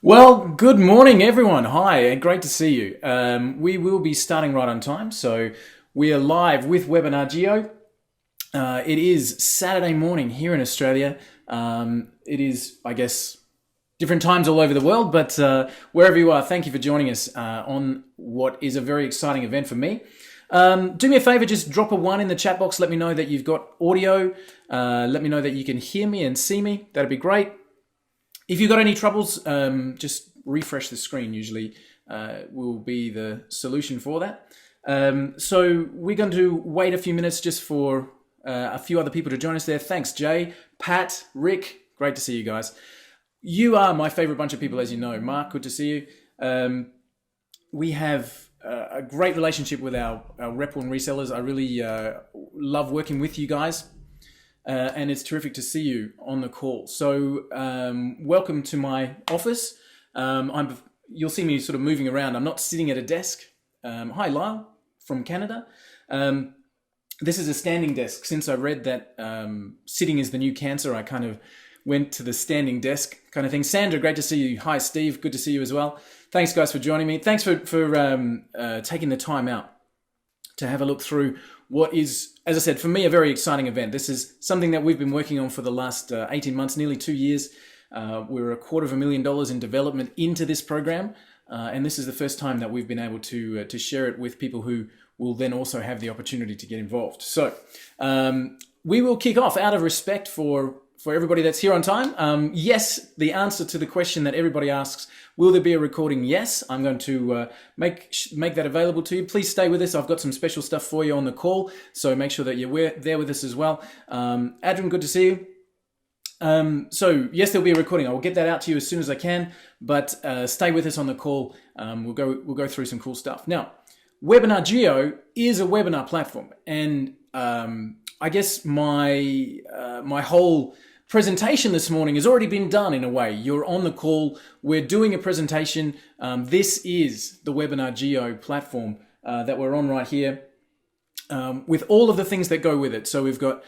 Well, good morning, everyone. Hi, and great to see you. We will be starting right on time, so we are live with Webinar Geo. It is Saturday morning here in Australia. It is, I guess, different times all over the world, but wherever you are, thank you for joining us on what is a very exciting event for me. Do me a favor, just drop a 1 in the chat box. Let me know that you've got audio. Let me know that you can hear me and see me. That'd be great. If you've got any troubles, just refresh the screen usually will be the solution for that. So we're going to wait a few minutes just for a few other people to join us there. Thanks, Jay, Pat, Rick. Great to see you guys. You are my favorite bunch of people, as you know. Mark, good to see you. We have a great relationship with our Rep 1 resellers. I really love working with you guys. And it's terrific to see you on the call. So welcome to my office. You'll see me sort of moving around. I'm not sitting at a desk. Hi, Lyle from Canada. This is a standing desk. Since I read that sitting is the new cancer, I kind of went to the standing desk kind of thing. Sandra, great to see you. Hi, Steve. Good to see you as well. Thanks, guys, for joining me. Thanks for taking the time out to have a look through what is, as I said, for me, a very exciting event. This is something that we've been working on for the last 18 months, nearly 2 years. We're $250,000 in development into this program. And this is the first time that we've been able to share it with people who will then also have the opportunity to get involved. So we will kick off out of respect for everybody that's here on time. Yes, the answer to the question that everybody asks, will there be a recording? Yes, I'm going to make that available to you. Please stay with us. I've got some special stuff for you on the call, so make sure that you're there with us as well. Adrian, good to see you. So yes, there'll be a recording. I will get that out to you as soon as I can, but stay with us on the call. We'll go through some cool stuff. Now, Webinar Geo is a webinar platform, and I guess my whole presentation this morning has already been done in a way. You're on the call. We're doing a presentation. This is the Webinar Geo platform that we're on right here with all of the things that go with it. So we've got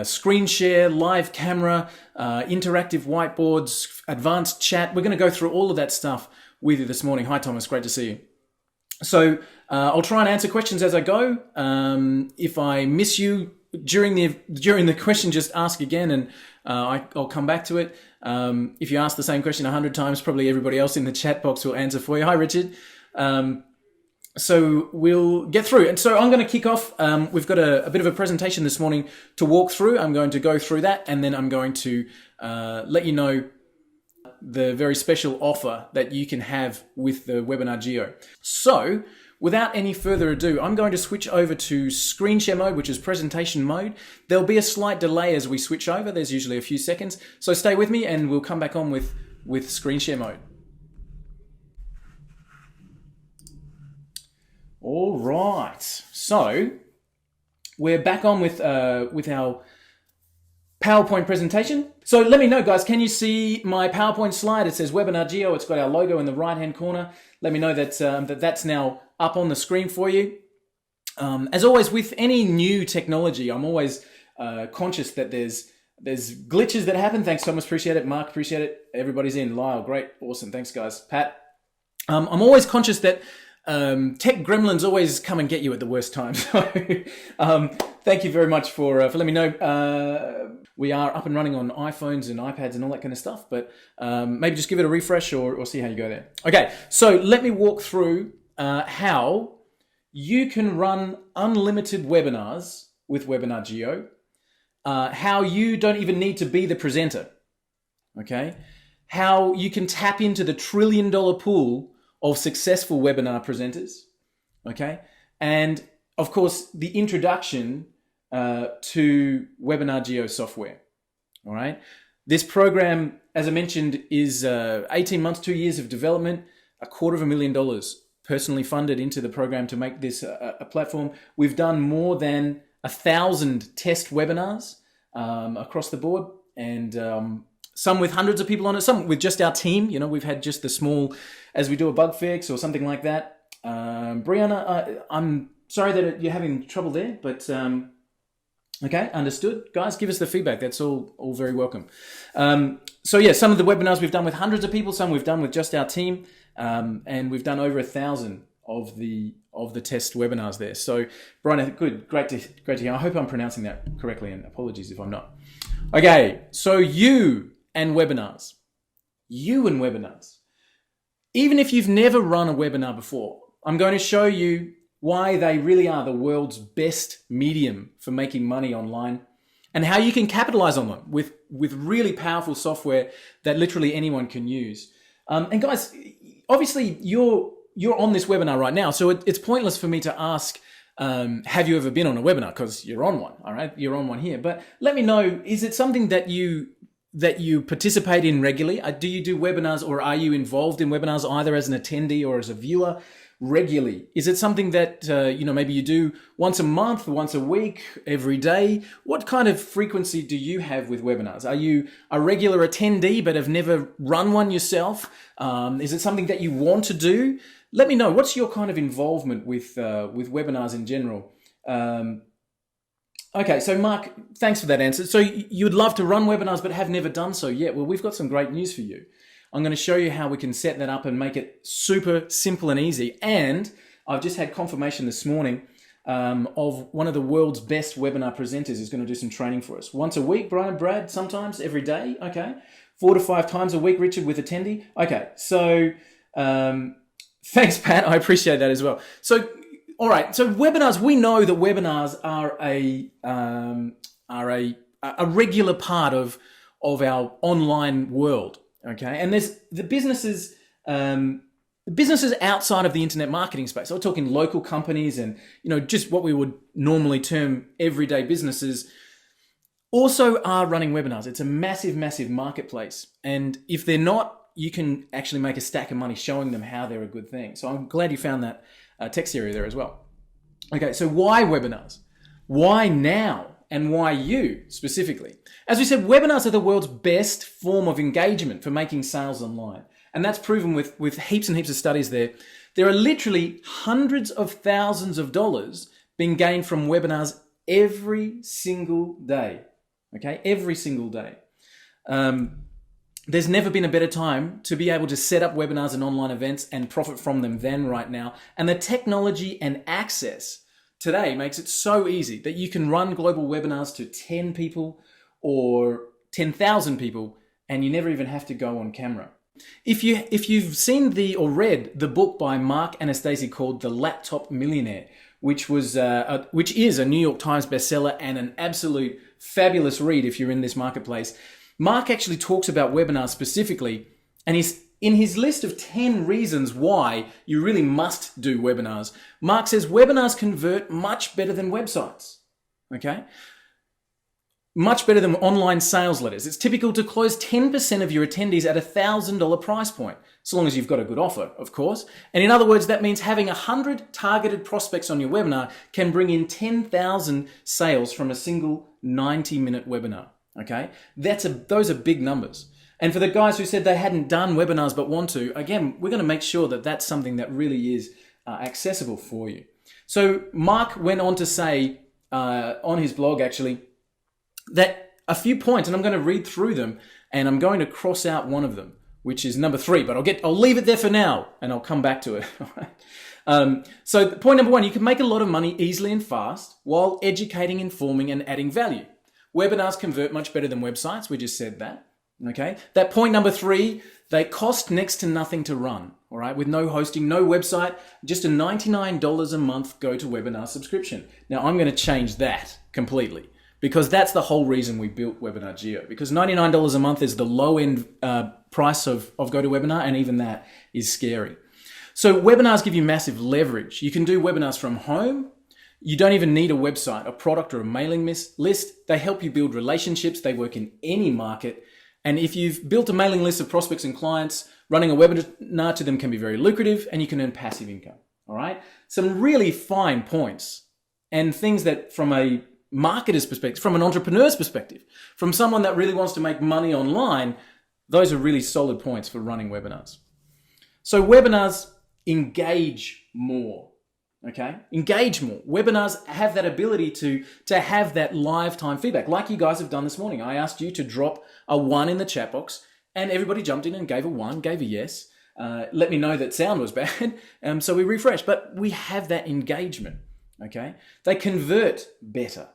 screen share, live camera, interactive whiteboards, advanced chat. We're going to go through all of that stuff with you this morning. Hi, Thomas. Great to see you. So I'll try and answer questions as I go. If I miss you during the question, just ask again, and I'll come back to it. If you ask the same question 100 times, probably everybody else in the chat box will answer for you. Hi, Richard. So we'll get through. And so I'm going to kick off. We've got a bit of a presentation this morning to walk through. I'm going to go through that, and then I'm going to let you know the very special offer that you can have with the Webinar Geo. So without any further ado, I'm going to switch over to screen share mode, which is presentation mode. There'll be a slight delay as we switch over. There's usually a few seconds. So stay with me and we'll come back on with screen share mode. All right. So we're back on with our PowerPoint presentation. So let me know, guys, can you see my PowerPoint slide? It says Webinar Geo. It's got our logo in the right-hand corner. Let me know that that's now up on the screen for you. As always, with any new technology, I'm always conscious that there's glitches that happen. Thanks, Thomas. Appreciate it. Mark, appreciate it. Everybody's in. Lyle, great. Awesome. Thanks, guys. Pat. I'm always conscious that tech gremlins always come and get you at the worst time. So thank you very much for letting me know. We are up and running on iPhones and iPads and all that kind of stuff, but maybe just give it a refresh or see how you go there. Okay, so let me walk through how you can run unlimited webinars with Webinar Geo, how you don't even need to be the presenter, okay? How you can tap into the $1 trillion pool of successful webinar presenters, okay? And of course, the introduction to Webinar Geo software, all right? This program, as I mentioned, is 18 months, 2 years of development, $250,000 personally funded into the program to make this a platform. We've done more than 1,000 test webinars across the board, and some with hundreds of people on it, some with just our team. You know, we've had just the small, as we do a bug fix or something like that. Brianna, I'm sorry that you're having trouble there, but Okay, understood. Guys, give us the feedback. That's all very welcome. So yeah, some of the webinars we've done with hundreds of people, some we've done with just our team, and we've done over 1,000 of the test webinars there. So Brian, good, great to hear. I hope I'm pronouncing that correctly, and apologies if I'm not. Okay, so you and webinars. Even if you've never run a webinar before, I'm going to show you why they really are the world's best medium for making money online, and how you can capitalize on them with really powerful software that literally anyone can use. And guys, obviously you're on this webinar right now, so it's pointless for me to ask, have you ever been on a webinar? Because you're on one, all right? You're on one here. But let me know, is it something that you participate in regularly? Do you do webinars, or are you involved in webinars either as an attendee or as a viewer regularly? Is it something that maybe you do once a month, once a week, every day? What kind of frequency do you have with webinars? Are you a regular attendee but have never run one yourself? Is it something that you want to do? Let me know. What's your kind of involvement with webinars in general? Okay, so Mark, thanks for that answer. So you'd love to run webinars but have never done so yet. Well, we've got some great news for you. I'm going to show you how we can set that up and make it super simple and easy. And I've just had confirmation this morning of one of the world's best webinar presenters is going to do some training for us. Once a week, Brian and Brad, sometimes every day. Okay. 4 to 5 times a week, Richard, with attendee. Okay. So thanks, Pat. I appreciate that as well. So, all right. So webinars, we know that webinars are a regular part of our online world. Okay, and there's the businesses outside of the internet marketing space. So we're talking local companies and just what we would normally term everyday businesses also are running webinars. It's a massive, massive marketplace, and if they're not, you can actually make a stack of money showing them how they're a good thing. So I'm glad you found that text area there as well. Okay, so why webinars? Why now? And why you specifically? As we said, webinars are the world's best form of engagement for making sales online. And that's proven with heaps and heaps of studies there. There are literally hundreds of thousands of dollars being gained from webinars every single day. Okay, every single day. There's never been a better time to be able to set up webinars and online events and profit from them than right now. And the technology and access today makes it so easy that you can run global webinars to 10 people or 10,000 people, and you never even have to go on camera. If you've seen or read the book by Mark Anastasia called The Laptop Millionaire, which is a New York Times bestseller and an absolute fabulous read if you're in this marketplace, Mark actually talks about webinars specifically, and he's in his list of 10 reasons why you really must do webinars. Mark says webinars convert much better than websites. Okay? Much better than online sales letters. It's typical to close 10% of your attendees at a $1,000 price point, so long as you've got a good offer, of course. And in other words, that means having 100 targeted prospects on your webinar can bring in 10,000 sales from a single 90-minute webinar. Okay? Those are big numbers. And for the guys who said they hadn't done webinars but want to, again, we're going to make sure that that's something that really is accessible for you. So Mark went on to say on his blog, actually, that a few points, and I'm going to read through them, and I'm going to cross out one of them, which is number 3, but I'll leave it there for now, and I'll come back to it. So point number 1, you can make a lot of money easily and fast while educating, informing, and adding value. Webinars convert much better than websites. We just said that. Okay. That point number 3, they cost next to nothing to run. All right. With no hosting, no website, just a $99 a month GoToWebinar subscription. Now I'm going to change that completely because that's the whole reason we built Webinar Geo, because $99 a month is the low end price of GoToWebinar, and even that is scary. So webinars give you massive leverage. You can do webinars from home. You don't even need a website, a product, or a mailing list. They help you build relationships. They work in any market. And if you've built a mailing list of prospects and clients, running a webinar to them can be very lucrative, and you can earn passive income. All right. Some really fine points and things that from a marketer's perspective, from an entrepreneur's perspective, from someone that really wants to make money online, those are really solid points for running webinars. So webinars engage more. Okay, engage more. Webinars have that ability to have that live time feedback, like you guys have done this morning. I asked you to drop a 1 in the chat box, and everybody jumped in and gave a 1, gave a yes. Let me know that sound was bad, so we refresh. But we have that engagement. Okay, they convert better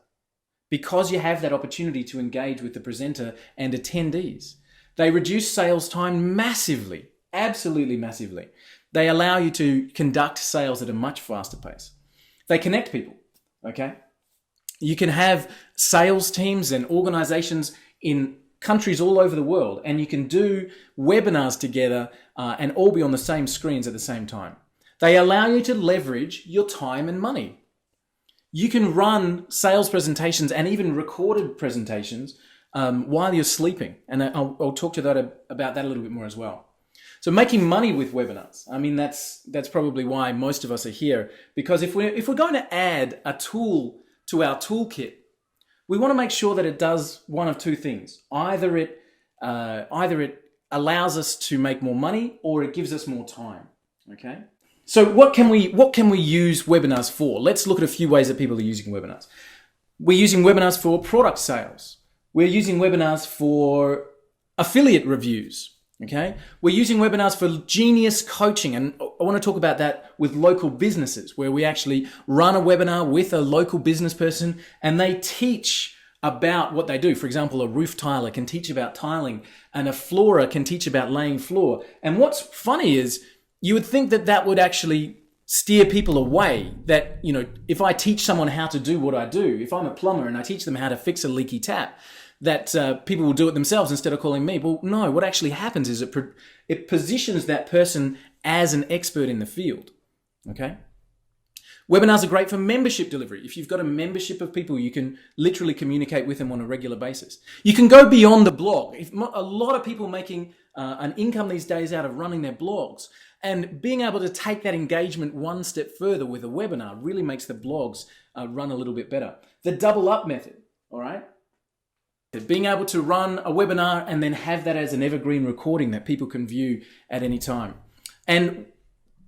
because you have that opportunity to engage with the presenter and attendees. They reduce sales time massively, absolutely massively. They allow you to conduct sales at a much faster pace. They connect people, okay? You can have sales teams and organizations in countries all over the world, and you can do webinars together and all be on the same screens at the same time. They allow you to leverage your time and money. You can run sales presentations and even recorded presentations while you're sleeping, and I'll talk to that about that a little bit more as well. So making money with webinars, I mean, that's probably why most of us are here, because if we're going to add a tool to our toolkit, we want to make sure that it does one of two things. Either it allows us to make more money, or it gives us more time. Okay. So what can we use webinars for? Let's look at a few ways that people are using webinars. We're using webinars for product sales. We're using webinars for affiliate reviews. Okay, we're using webinars for genius coaching, and I want to talk about that with local businesses, where we actually run a webinar with a local business person and they teach about what they do. For example, a roof tiler can teach about tiling, and a floorer can teach about laying floor. And what's funny is you would think that that would actually steer people away, that, you know, if I teach someone how to do what I do, if I'm a plumber and I teach them how to fix a leaky tap, that people will do it themselves instead of calling me. Well, no, what actually happens is it positions that person as an expert in the field, okay? Webinars are great for membership delivery. If you've got a membership of people, you can literally communicate with them on a regular basis. You can go beyond the blog. A lot of people making an income these days out of running their blogs, and being able to take that engagement one step further with a webinar really makes the blogs run a little bit better. The double up method, all right? Being able to run a webinar and then have that as an evergreen recording that people can view at any time. And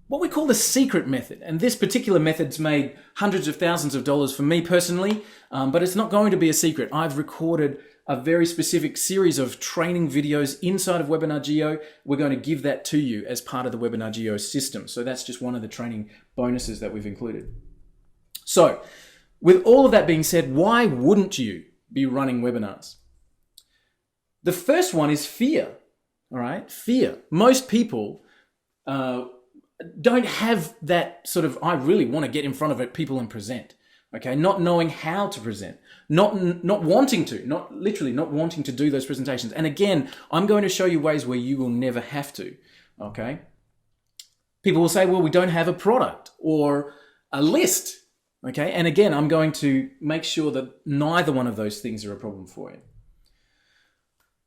what we call the secret method, and this particular method's made hundreds of thousands of dollars for me personally, but it's not going to be a secret. I've recorded a very specific series of training videos inside of Webinar Geo. We're going to give that to you as part of the Webinar Geo system. So that's just one of the training bonuses that we've included. So with all of that being said, why wouldn't you be running webinars? The first one is fear, all right? Fear. Most people don't have that sort of, I really want to get in front of people and present, okay? Not knowing how to present, not wanting to, not wanting to do those presentations. And again, I'm going to show you ways where you will never have to, okay? People will say, well, we don't have a product or a list. Okay, and again, I'm going to make sure that neither one of those things are a problem for you.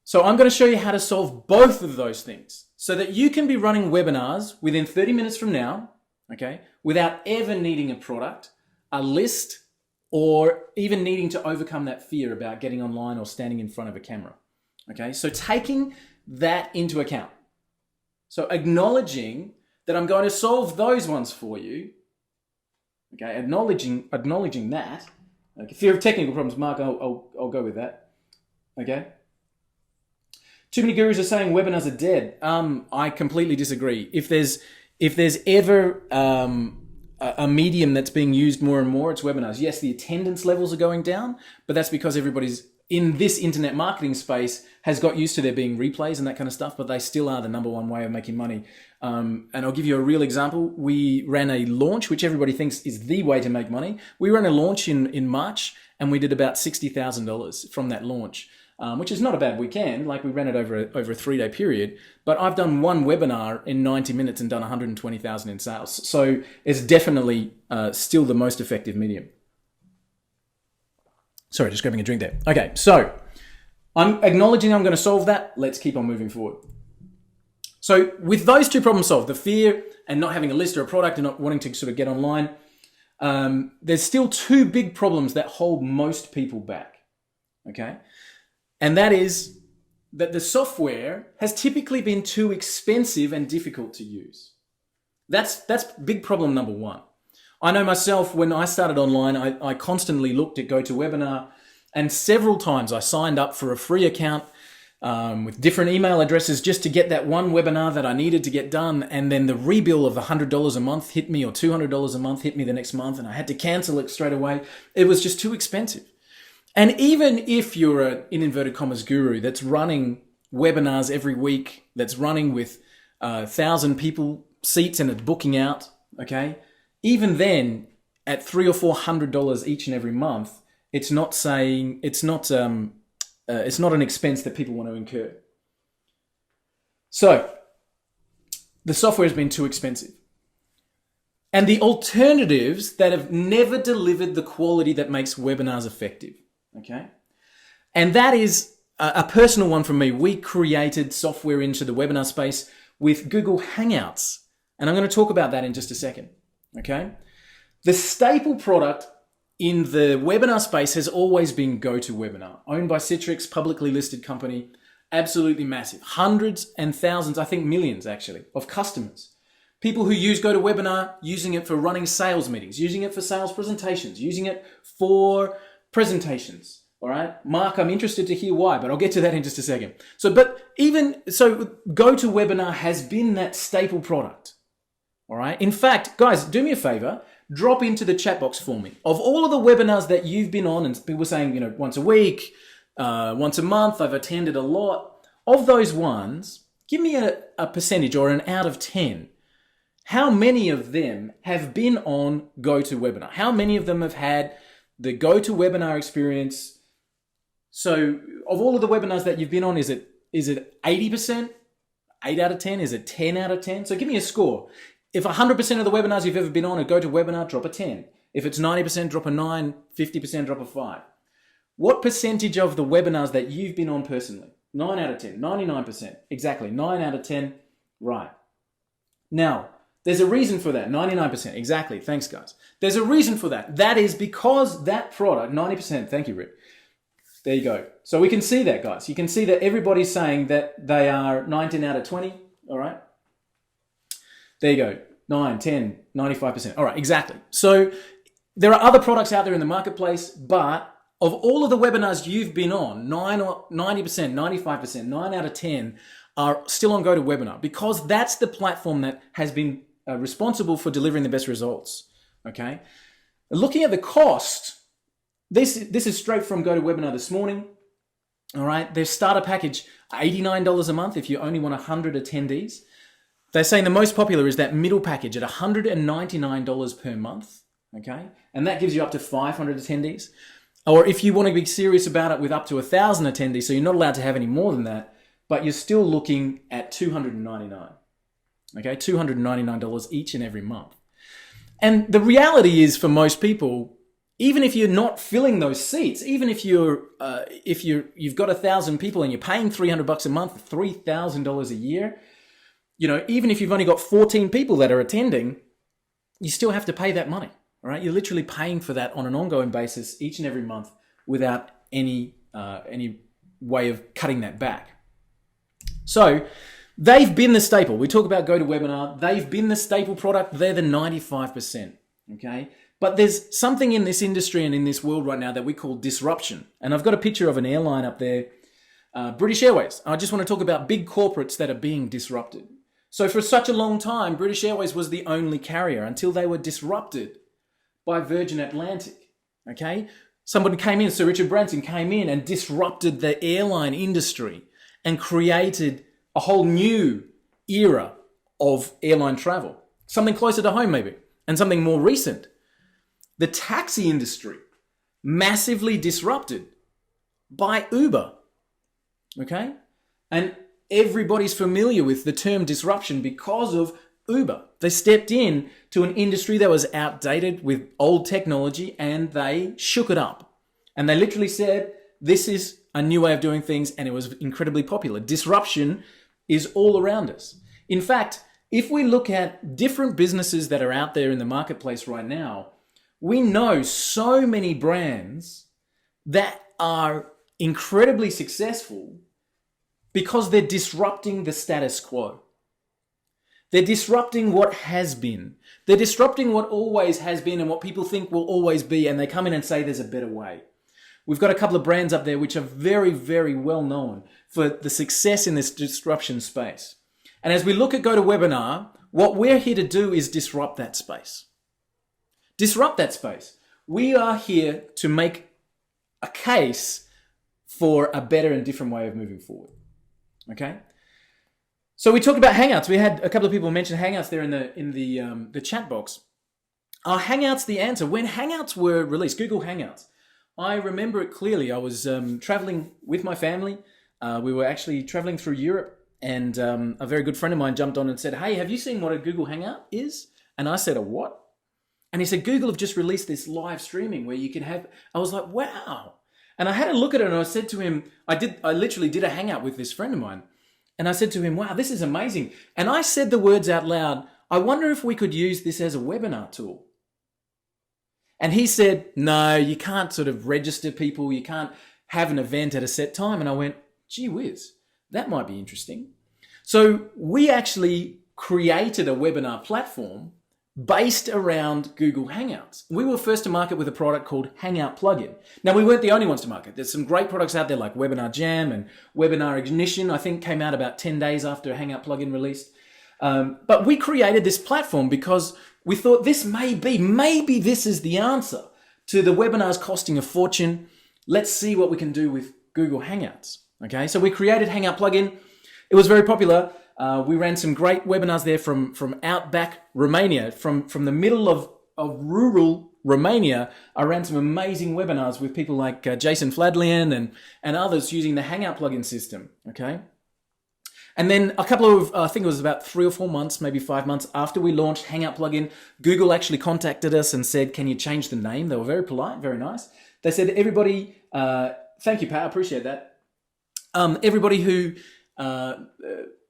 So I'm going to show you how to solve both of those things so that you can be running webinars within 30 minutes from now, okay, without ever needing a product, a list, or even needing to overcome that fear about getting online or standing in front of a camera. Okay, so taking that into account. So acknowledging that I'm going to solve those ones for you. Okay, acknowledging that. Okay, fear of technical problems, Mark, I'll go with that. Okay. Too many gurus are saying webinars are dead. I completely disagree. If there's ever a medium that's being used more and more, it's webinars. Yes, the attendance levels are going down, but that's because everybody's in this internet marketing space has got used to there being replays and that kind of stuff, but they still are the number one way of making money. And I'll give you a real example. We ran a launch, which everybody thinks is the way to make money. We ran a launch in March, and we did about $60,000 from that launch, which is not a bad weekend. Like, we ran it over a 3-day period, but I've done one webinar in 90 minutes and done 120,000 in sales. So it's definitely still the most effective medium. Sorry, just grabbing a drink there. Okay, so I'm acknowledging I'm going to solve that. Let's keep on moving forward. So with those two problems solved, the fear and not having a list or a product and not wanting to sort of get online, there's still two big problems that hold most people back, okay? And that is that the software has typically been too expensive and difficult to use. That's big problem number one. I know myself, when I started online, I constantly looked at GoToWebinar, and several times I signed up for a free account with different email addresses just to get that one webinar that I needed to get done. And then the rebill of $100 a month hit me, or $200 a month hit me the next month, and I had to cancel it straight away. It was just too expensive. And even if you're an, in inverted commas, guru that's running webinars every week, that's running with 1,000 people seats and it's booking out, okay? Even then, at $300 or $400 each and every month, it's not an expense that people want to incur. So the software has been too expensive. And the alternatives that have never delivered the quality that makes webinars effective, okay? And that is a personal one from me. We created software into the webinar space with Google Hangouts. And I'm going to talk about that in just a second, okay? The staple product in the webinar space has always been GoToWebinar, owned by Citrix, publicly listed company, absolutely massive. Hundreds and thousands, I think millions actually, of customers. People who use GoToWebinar, using it for running sales meetings, using it for sales presentations, using it for presentations. All right, Mark, I'm interested to hear why, but I'll get to that in just a second. So GoToWebinar has been that staple product. All right. In fact, guys, do me a favor, drop into the chat box for me. Of all of the webinars that you've been on, and people were saying, once a week, once a month, I've attended a lot. Of those ones, give me a percentage or an out of 10. How many of them have been on GoToWebinar? How many of them have had the GoToWebinar experience? So of all of the webinars that you've been on, is it 80%? 8 out of 10? Is it 10 out of 10? So give me a score. If 100% of the webinars you've ever been on are GoToWebinar, drop a 10. If it's 90%, drop a 9. 50%, drop a 5. What percentage of the webinars that you've been on personally? 9 out of 10. 99%. Exactly. 9 out of 10. Right. Now, there's a reason for that. 99%. Exactly. Thanks, guys. There's a reason for that. That is because that product, 90%. Thank you, Rick. There you go. So we can see that, guys. You can see that everybody's saying that they are 19 out of 20. All right. There you go. 9, 10, 95%. All right, exactly. So there are other products out there in the marketplace, but of all of the webinars you've been on, 90%, 95%, 9 out of 10 are still on GoToWebinar, because that's the platform that has been responsible for delivering the best results, okay? Looking at the cost, this is straight from GoToWebinar this morning, all right? Their starter package, $89 a month if you only want 100 attendees. They're saying the most popular is that middle package at $199 per month, okay? And that gives you up to 500 attendees. Or if you want to be serious about it, with up to 1,000 attendees, so you're not allowed to have any more than that, but you're still looking at $299, okay? $299 each and every month. And the reality is, for most people, even if you're not filling those seats, even if you've got 1,000 people and you're paying $300 a month, $3,000 a year, even if you've only got 14 people that are attending, you still have to pay that money, all right? You're literally paying for that on an ongoing basis each and every month without any way of cutting that back. So they've been the staple. We talk about GoToWebinar. They've been the staple product. They're the 95%, okay? But there's something in this industry and in this world right now that we call disruption. And I've got a picture of an airline up there, British Airways. I just want to talk about big corporates that are being disrupted. So for such a long time, British Airways was the only carrier until they were disrupted by Virgin Atlantic, okay? Somebody came in, Sir Richard Branson came in and disrupted the airline industry and created a whole new era of airline travel. Something closer to home maybe, and something more recent. The taxi industry, massively disrupted by Uber, okay? And everybody's familiar with the term disruption because of Uber. They stepped in to an industry that was outdated with old technology, and they shook it up. And they literally said, this is a new way of doing things, and it was incredibly popular. Disruption is all around us. In fact, if we look at different businesses that are out there in the marketplace right now, we know so many brands that are incredibly successful because they're disrupting the status quo. They're disrupting what has been. They're disrupting what always has been and what people think will always be, and they come in and say there's a better way. We've got a couple of brands up there which are very, very well known for the success in this disruption space. And as we look at GoToWebinar, what we're here to do is disrupt that space. Disrupt that space. We are here to make a case for a better and different way of moving forward. Okay? So we talked about Hangouts. We had a couple of people mention Hangouts there in the chat box. Are Hangouts the answer? When Hangouts were released, Google Hangouts, I remember it clearly. I was traveling with my family. We were actually traveling through Europe, and a very good friend of mine jumped on and said, "Hey, have you seen what a Google Hangout is?" And I said, "A what?" And he said, "Google have just released this live streaming where you can have." I was like, "Wow!" And I had a look at it, and I said to him, I literally did a Hangout with this friend of mine, and I said to him, "Wow, this is amazing." And I said the words out loud, "I wonder if we could use this as a webinar tool." And he said, "No, you can't sort of register people. You can't have an event at a set time." And I went, "Gee whiz, that might be interesting." So we actually created a webinar platform based around Google Hangouts. We were first to market with a product called Hangout Plugin. Now, we weren't the only ones to market. There's some great products out there like Webinar Jam and Webinar Ignition, I think came out about 10 days after Hangout Plugin released. But we created this platform because we thought maybe this is the answer to the webinars costing a fortune. Let's see what we can do with Google Hangouts. Okay, so we created Hangout Plugin. It was very popular. We ran some great webinars there from outback Romania, from the middle of rural Romania. I ran some amazing webinars with people like Jason Fladlian and others using the Hangout plugin system. Okay. And then a couple of, I think it was about 3 or 4 months, maybe 5 months after we launched Hangout plugin, Google actually contacted us and said, "Can you change the name?" They were very polite, very nice. They said, "Everybody, thank you, Pat, I appreciate that. Everybody who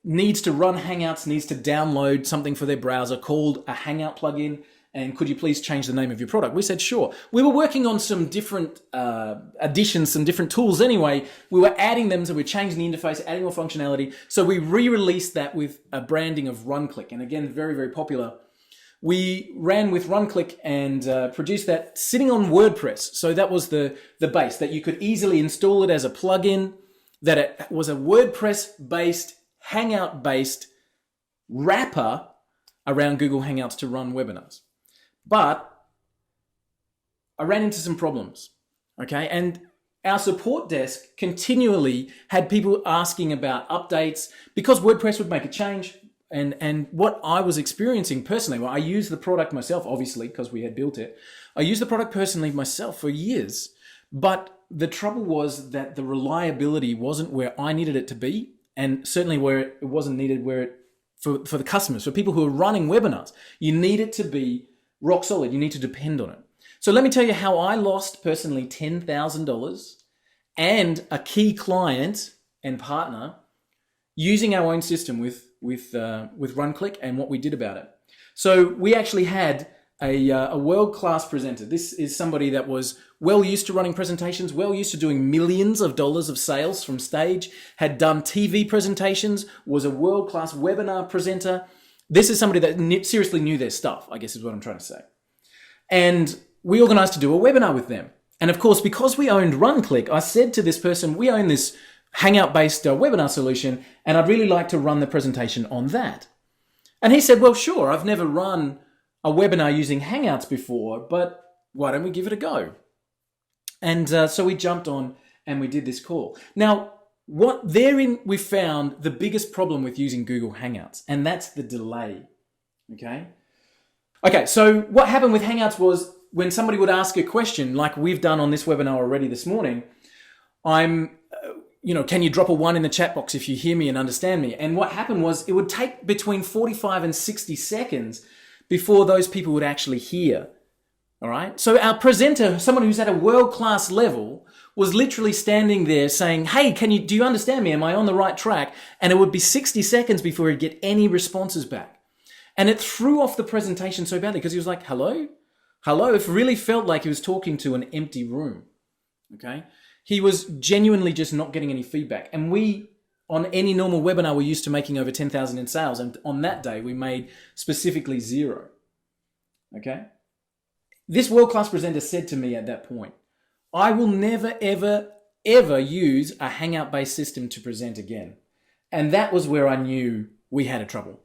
needs to run Hangouts needs to download something for their browser called a Hangout plugin. And could you please change the name of your product?" We said, "Sure." We were working on some different additions, some different tools anyway. We were adding them, so we're changing the interface, adding more functionality. So we re-released that with a branding of RunClick. And again, very, very popular. We ran with RunClick and produced that sitting on WordPress. So that was the base, that you could easily install it as a plugin, that it was a WordPress-based, Hangout-based wrapper around Google Hangouts to run webinars. But I ran into some problems, okay? And our support desk continually had people asking about updates because WordPress would make a change. And what I was experiencing personally, well, I used the product myself, obviously, because we had built it. I used the product personally myself for years. But the trouble was that the reliability wasn't where I needed it to be, and certainly where it wasn't needed for the customers, for people who are running webinars. You need it to be rock solid. You need to depend on it. So let me tell you how I lost personally $10,000 and a key client and partner using our own system with RunClick and what we did about it. So we actually had a world-class presenter. This is somebody that was well used to running presentations, well used to doing millions of dollars of sales from stage, had done TV presentations, was a world-class webinar presenter. This is somebody that seriously knew their stuff, I guess is what I'm trying to say. And we organized to do a webinar with them. And of course, because we owned RunClick, I said to this person, "We own this Hangout-based webinar solution, and I'd really like to run the presentation on that." And he said, "Well, sure, I've never run a webinar using Hangouts before, but why don't we give it a go?" And so we jumped on and we did this call. Now, we found the biggest problem with using Google Hangouts, and that's the delay. Okay, so what happened with Hangouts was when somebody would ask a question, like we've done on this webinar already this morning, can you drop a 1 in the chat box if you hear me and understand me? And what happened was it would take between 45 and 60 seconds before those people would actually hear. All right. So our presenter, someone who's at a world-class level, was literally standing there saying, "Hey, do you understand me? Am I on the right track?" And it would be 60 seconds before he'd get any responses back. And it threw off the presentation so badly because he was like, hello? It really felt like he was talking to an empty room. Okay. He was genuinely just not getting any feedback. And we on any normal webinar, we're used to making over 10,000 in sales. And on that day, we made specifically 0. Okay. This world-class presenter said to me at that point, I will never, ever, ever use a Hangout-based system to present again. And that was where I knew we had a trouble.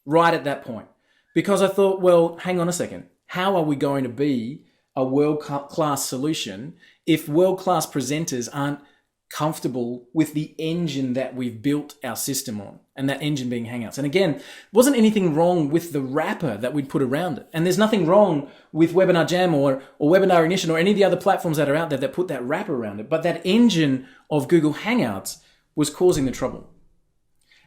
Right at that point. Because I thought, well, hang on a second. How are we going to be a world-class solution if world-class presenters aren't comfortable with the engine that we've built our system on, and that engine being Hangouts? And again, wasn't anything wrong with the wrapper that we'd put around it. And there's nothing wrong with Webinar Jam or Webinar Ignition or any of the other platforms that are out there that put that wrapper around it. But that engine of Google Hangouts was causing the trouble.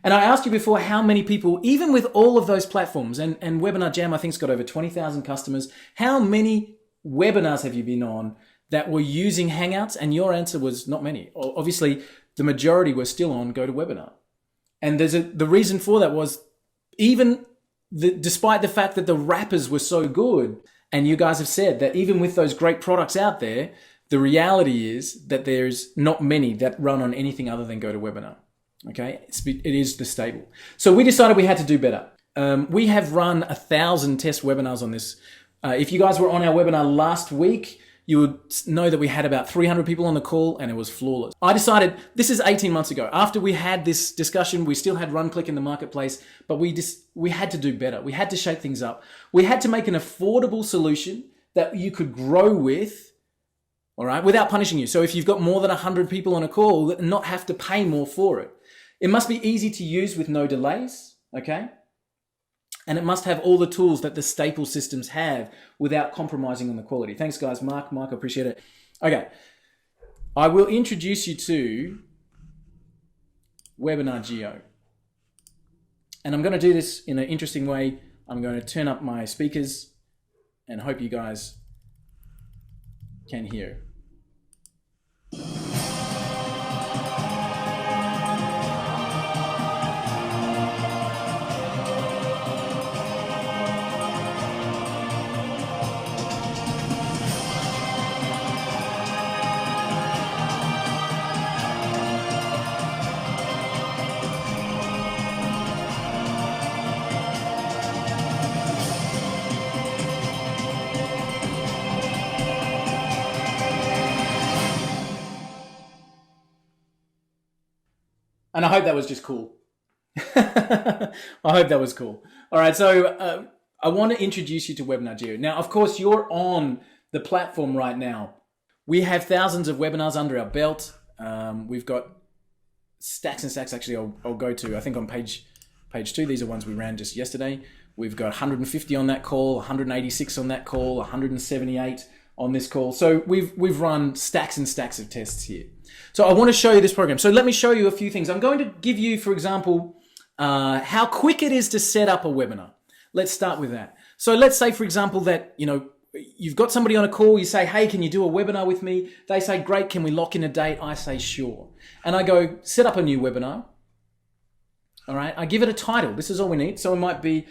And I asked you before how many people, even with all of those platforms, and Webinar Jam, I think, has got over 20,000 customers, how many webinars have you been on that were using Hangouts? And your answer was not many. Obviously, the majority were still on GoToWebinar. And the reason for that was despite the fact that the wrappers were so good, and you guys have said that even with those great products out there, the reality is that there's not many that run on anything other than GoToWebinar. Okay, it is the stable. So we decided we had to do better. We have run 1,000 test webinars on this. If you guys were on our webinar last week, you would know that we had about 300 people on the call and it was flawless. I decided, this is 18 months ago. After we had this discussion, we still had RunClick in the marketplace, but we had to do better. We had to shake things up. We had to make an affordable solution that you could grow with, all right, without punishing you. So if you've got more than 100 people on a call, not have to pay more for it. It must be easy to use with no delays, okay? And it must have all the tools that the staple systems have without compromising on the quality. Thanks, guys. Mark, I appreciate it. Okay. I will introduce you to Webinar Geo. And I'm going to do this in an interesting way. I'm going to turn up my speakers and hope you guys can hear. And I hope that was just cool. I hope that was cool. All right, so I want to introduce you to Webinar Geo. Now, of course, you're on the platform right now. We have thousands of webinars under our belt. We've got stacks and stacks. Actually, I'll go to, I think on page 2, these are ones we ran just yesterday. We've got 150 on that call, 186 on that call, 178 on this call. So we've run stacks and stacks of tests here. So I want to show you this program. So let me show you a few things. I'm going to give you, for example, how quick it is to set up a webinar. Let's start with that. So let's say, for example, that, you've got somebody on a call, you say, hey, can you do a webinar with me? They say, great, can we lock in a date? I say, sure. And I go, set up a new webinar. All right, I give it a title. This is all we need. So it might be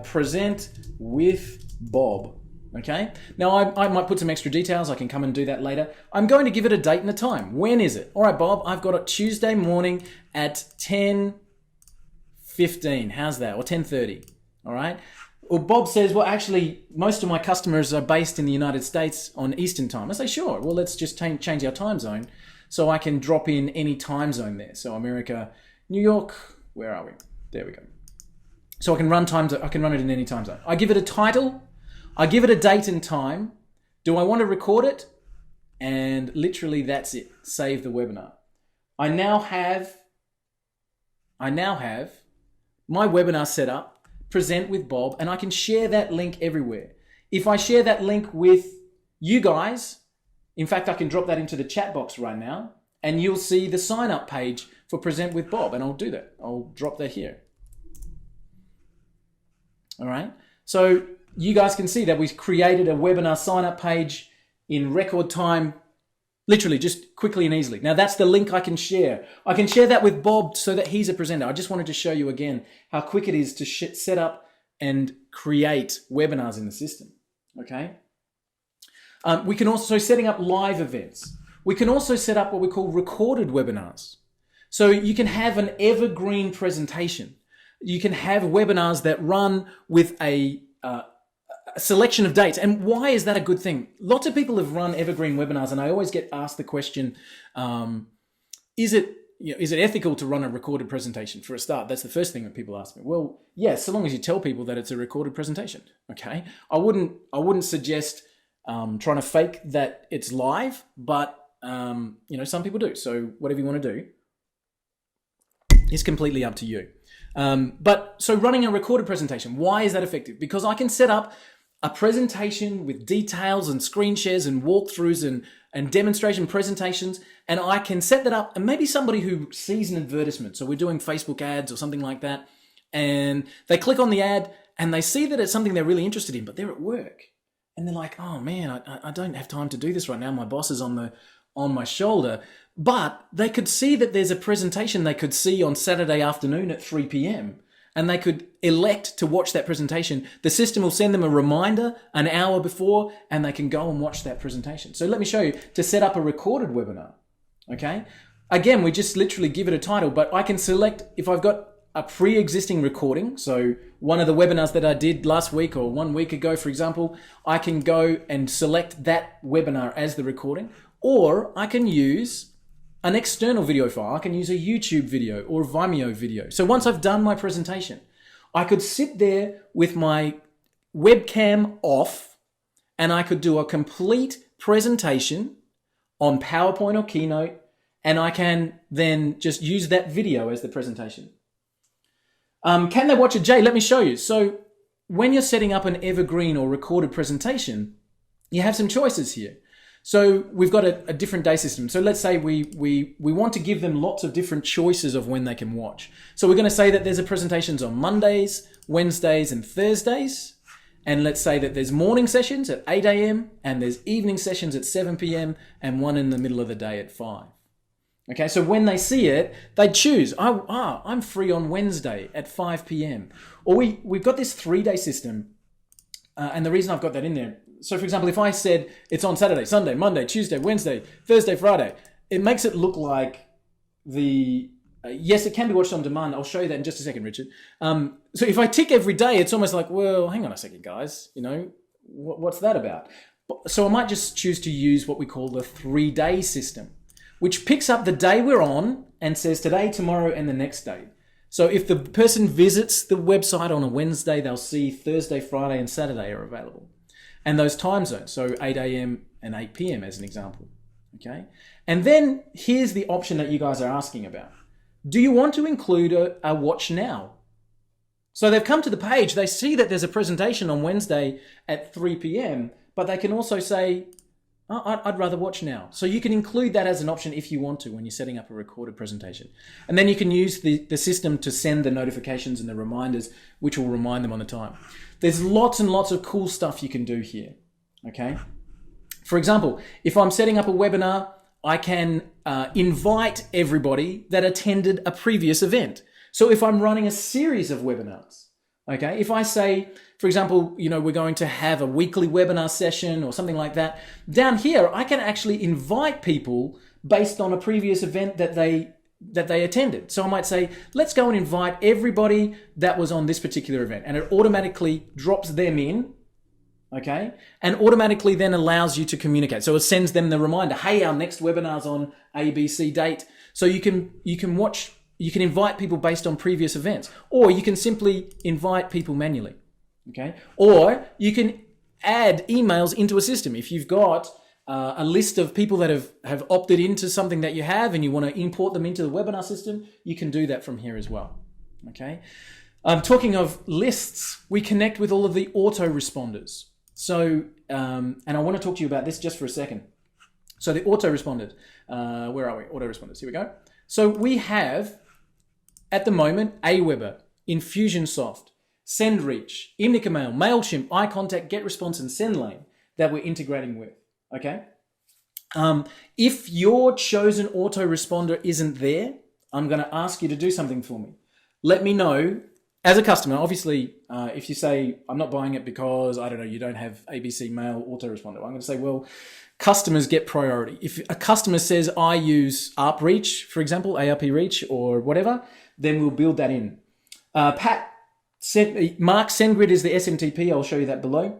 Present with Bob. Okay, now I might put some extra details. I can come and do that later. I'm going to give it a date and a time. When is it? All right, Bob, I've got it Tuesday morning at 10:15. How's that? Or 10:30. All right. Well, Bob says, well, actually, most of my customers are based in the United States on Eastern time. I say, sure. Well, let's just change our time zone so I can drop in any time zone there. So America, New York, where are we? There we go. So I can run it in any time zone. I give it a title. I give it a date and time. Do I want to record it? And literally that's it. Save the webinar. I now have my webinar set up, Present with Bob, and I can share that link everywhere. If I share that link with you guys, in fact, I can drop that into the chat box right now, and you'll see the sign up page for Present with Bob, and I'll do that. I'll drop that here. All right. So you guys can see that we've created a webinar sign-up page in record time, literally just quickly and easily. Now that's the link I can share. I can share that with Bob so that he's a presenter. I just wanted to show you again how quick it is to set up and create webinars in the system, okay? We can also, setting up live events. We can also set up what we call recorded webinars. So you can have an evergreen presentation. You can have webinars that run with a selection of dates. And why is that a good thing? Lots of people have run evergreen webinars, and I always get asked the question, is it ethical to run a recorded presentation for a start? That's the first thing that people ask me. Well, yes, so long as you tell people that it's a recorded presentation. Okay. I wouldn't suggest trying to fake that it's live, but some people do. So whatever you want to do is completely up to you. But so running a recorded presentation, why is that effective? Because I can set up a presentation with details and screen shares and walkthroughs and demonstration presentations, and I can set that up, and maybe somebody who sees an advertisement, so we're doing Facebook ads or something like that, and they click on the ad and they see that it's something they're really interested in, but they're at work and they're like, oh man, I don't have time to do this right now. My boss is on my shoulder. But they could see that there's a presentation they could see on Saturday afternoon at 3 p.m. and they could elect to watch that presentation. The system will send them a reminder an hour before, and they can go and watch that presentation. So let me show you to set up a recorded webinar. Okay. Again, we just literally give it a title, but I can select if I've got a pre-existing recording. So one of the webinars that I did last week or 1 week ago, for example, I can go and select that webinar as the recording, or I can use an external video file. I can use a YouTube video or Vimeo video. So once I've done my presentation, I could sit there with my webcam off and I could do a complete presentation on PowerPoint or Keynote, and I can then just use that video as the presentation. Can they watch it, Jay? Let me show you. So when you're setting up an evergreen or recorded presentation, you have some choices here. So we've got a different day system. So let's say we want to give them lots of different choices of when they can watch. So we're going to say that there's presentations on Mondays, Wednesdays, and Thursdays. And let's say that there's morning sessions at 8 a.m. and there's evening sessions at 7 p.m. and one in the middle of the day at 5. Okay, so when they see it, they choose, I'm free on Wednesday at 5 p.m. Or we've got this 3-day system. And the reason I've got that in there, so for example, if I said it's on Saturday, Sunday, Monday, Tuesday, Wednesday, Thursday, Friday, it makes it look like yes, it can be watched on demand. I'll show you that in just a second, Richard. So if I tick every day, it's almost like, well, hang on a second, guys, what's that about? So I might just choose to use what we call the 3-day system, which picks up the day we're on and says today, tomorrow, and the next day. So if the person visits the website on a Wednesday, they'll see Thursday, Friday, and Saturday are available. And those time zones, so 8 a.m. and 8 p.m. as an example. Okay. And then here's the option that you guys are asking about. Do you want to include a watch now? So they've come to the page, they see that there's a presentation on Wednesday at 3 p.m., but they can also say, I'd rather watch now. So you can include that as an option if you want to when you're setting up a recorded presentation. And then you can use the system to send the notifications and the reminders, which will remind them on the time. There's lots and lots of cool stuff you can do here, okay? For example, if I'm setting up a webinar, I can invite everybody that attended a previous event. So if I'm running a series of webinars, okay, if I say, for example, we're going to have a weekly webinar session or something like that, down here, I can actually invite people based on a previous event that they attended. So I might say, let's go and invite everybody that was on this particular event. And it automatically drops them in, okay? And automatically then allows you to communicate. So it sends them the reminder, hey, our next webinar's on ABC date. So you can invite people based on previous events, or you can simply invite people manually, okay? Or you can add emails into a system. If you've got a list of people that have opted into something that you have and you want to import them into the webinar system, you can do that from here as well, okay? Talking of lists, we connect with all of the autoresponders. So, and I want to talk to you about this just for a second. So the autoresponders, where are we? Autoresponders, here we go. So we have, at the moment, Aweber, Infusionsoft, SendReach, Imnica-Mail, MailChimp, iContact, GetResponse, and SendLane that we're integrating with. Okay. If your chosen autoresponder isn't there, I'm going to ask you to do something for me. Let me know as a customer. Obviously, if you say, I'm not buying it because, I don't know, you don't have ABC Mail autoresponder, I'm going to say, well, customers get priority. If a customer says, I use ARP Reach, for example, ARP Reach or whatever, then we'll build that in. Mark SendGrid is the SMTP. I'll show you that below.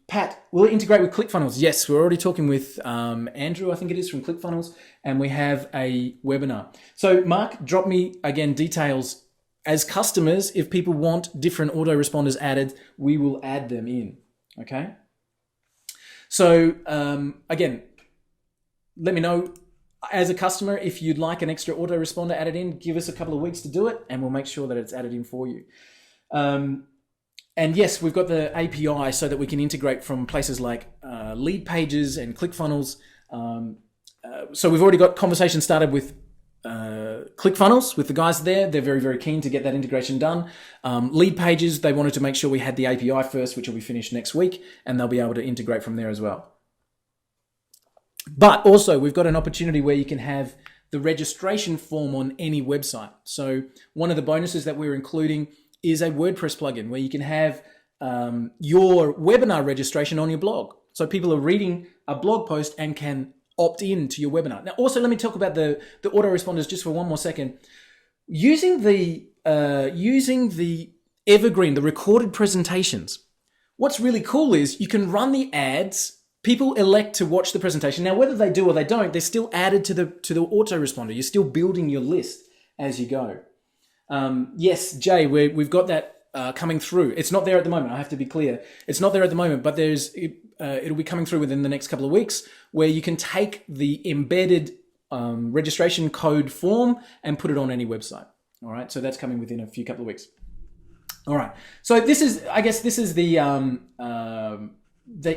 Pat, will it integrate with ClickFunnels? Yes, we're already talking with Andrew, I think it is, from ClickFunnels, and we have a webinar. So Mark, drop me, again, details. As customers, if people want different autoresponders added, we will add them in, okay? So again, let me know as a customer if you'd like an extra autoresponder added in. Give us a couple of weeks to do it, and we'll make sure that it's added in for you. And yes, we've got the API so that we can integrate from places like Lead Pages and ClickFunnels. So we've already got conversations started with ClickFunnels, with the guys there. They're very, very keen to get that integration done. Lead Pages, they wanted to make sure we had the API first, which will be finished next week, and they'll be able to integrate from there as well. But also, we've got an opportunity where you can have the registration form on any website. So one of the bonuses that we're including is a WordPress plugin where you can have your webinar registration on your blog. So people are reading a blog post and can opt in to your webinar. Now, also, let me talk about the autoresponders just for one more second. Using the Evergreen, the recorded presentations, what's really cool is you can run the ads. People elect to watch the presentation. Now, whether they do or they don't, they're still added to the autoresponder. You're still building your list as you go. Yes, Jay, we've got that coming through. It's not there at the moment. I have to be clear. It's not there at the moment, but it'll be coming through within the next couple of weeks, where you can take the embedded registration code form and put it on any website. All right. So that's coming within a couple of weeks. All right. So this is the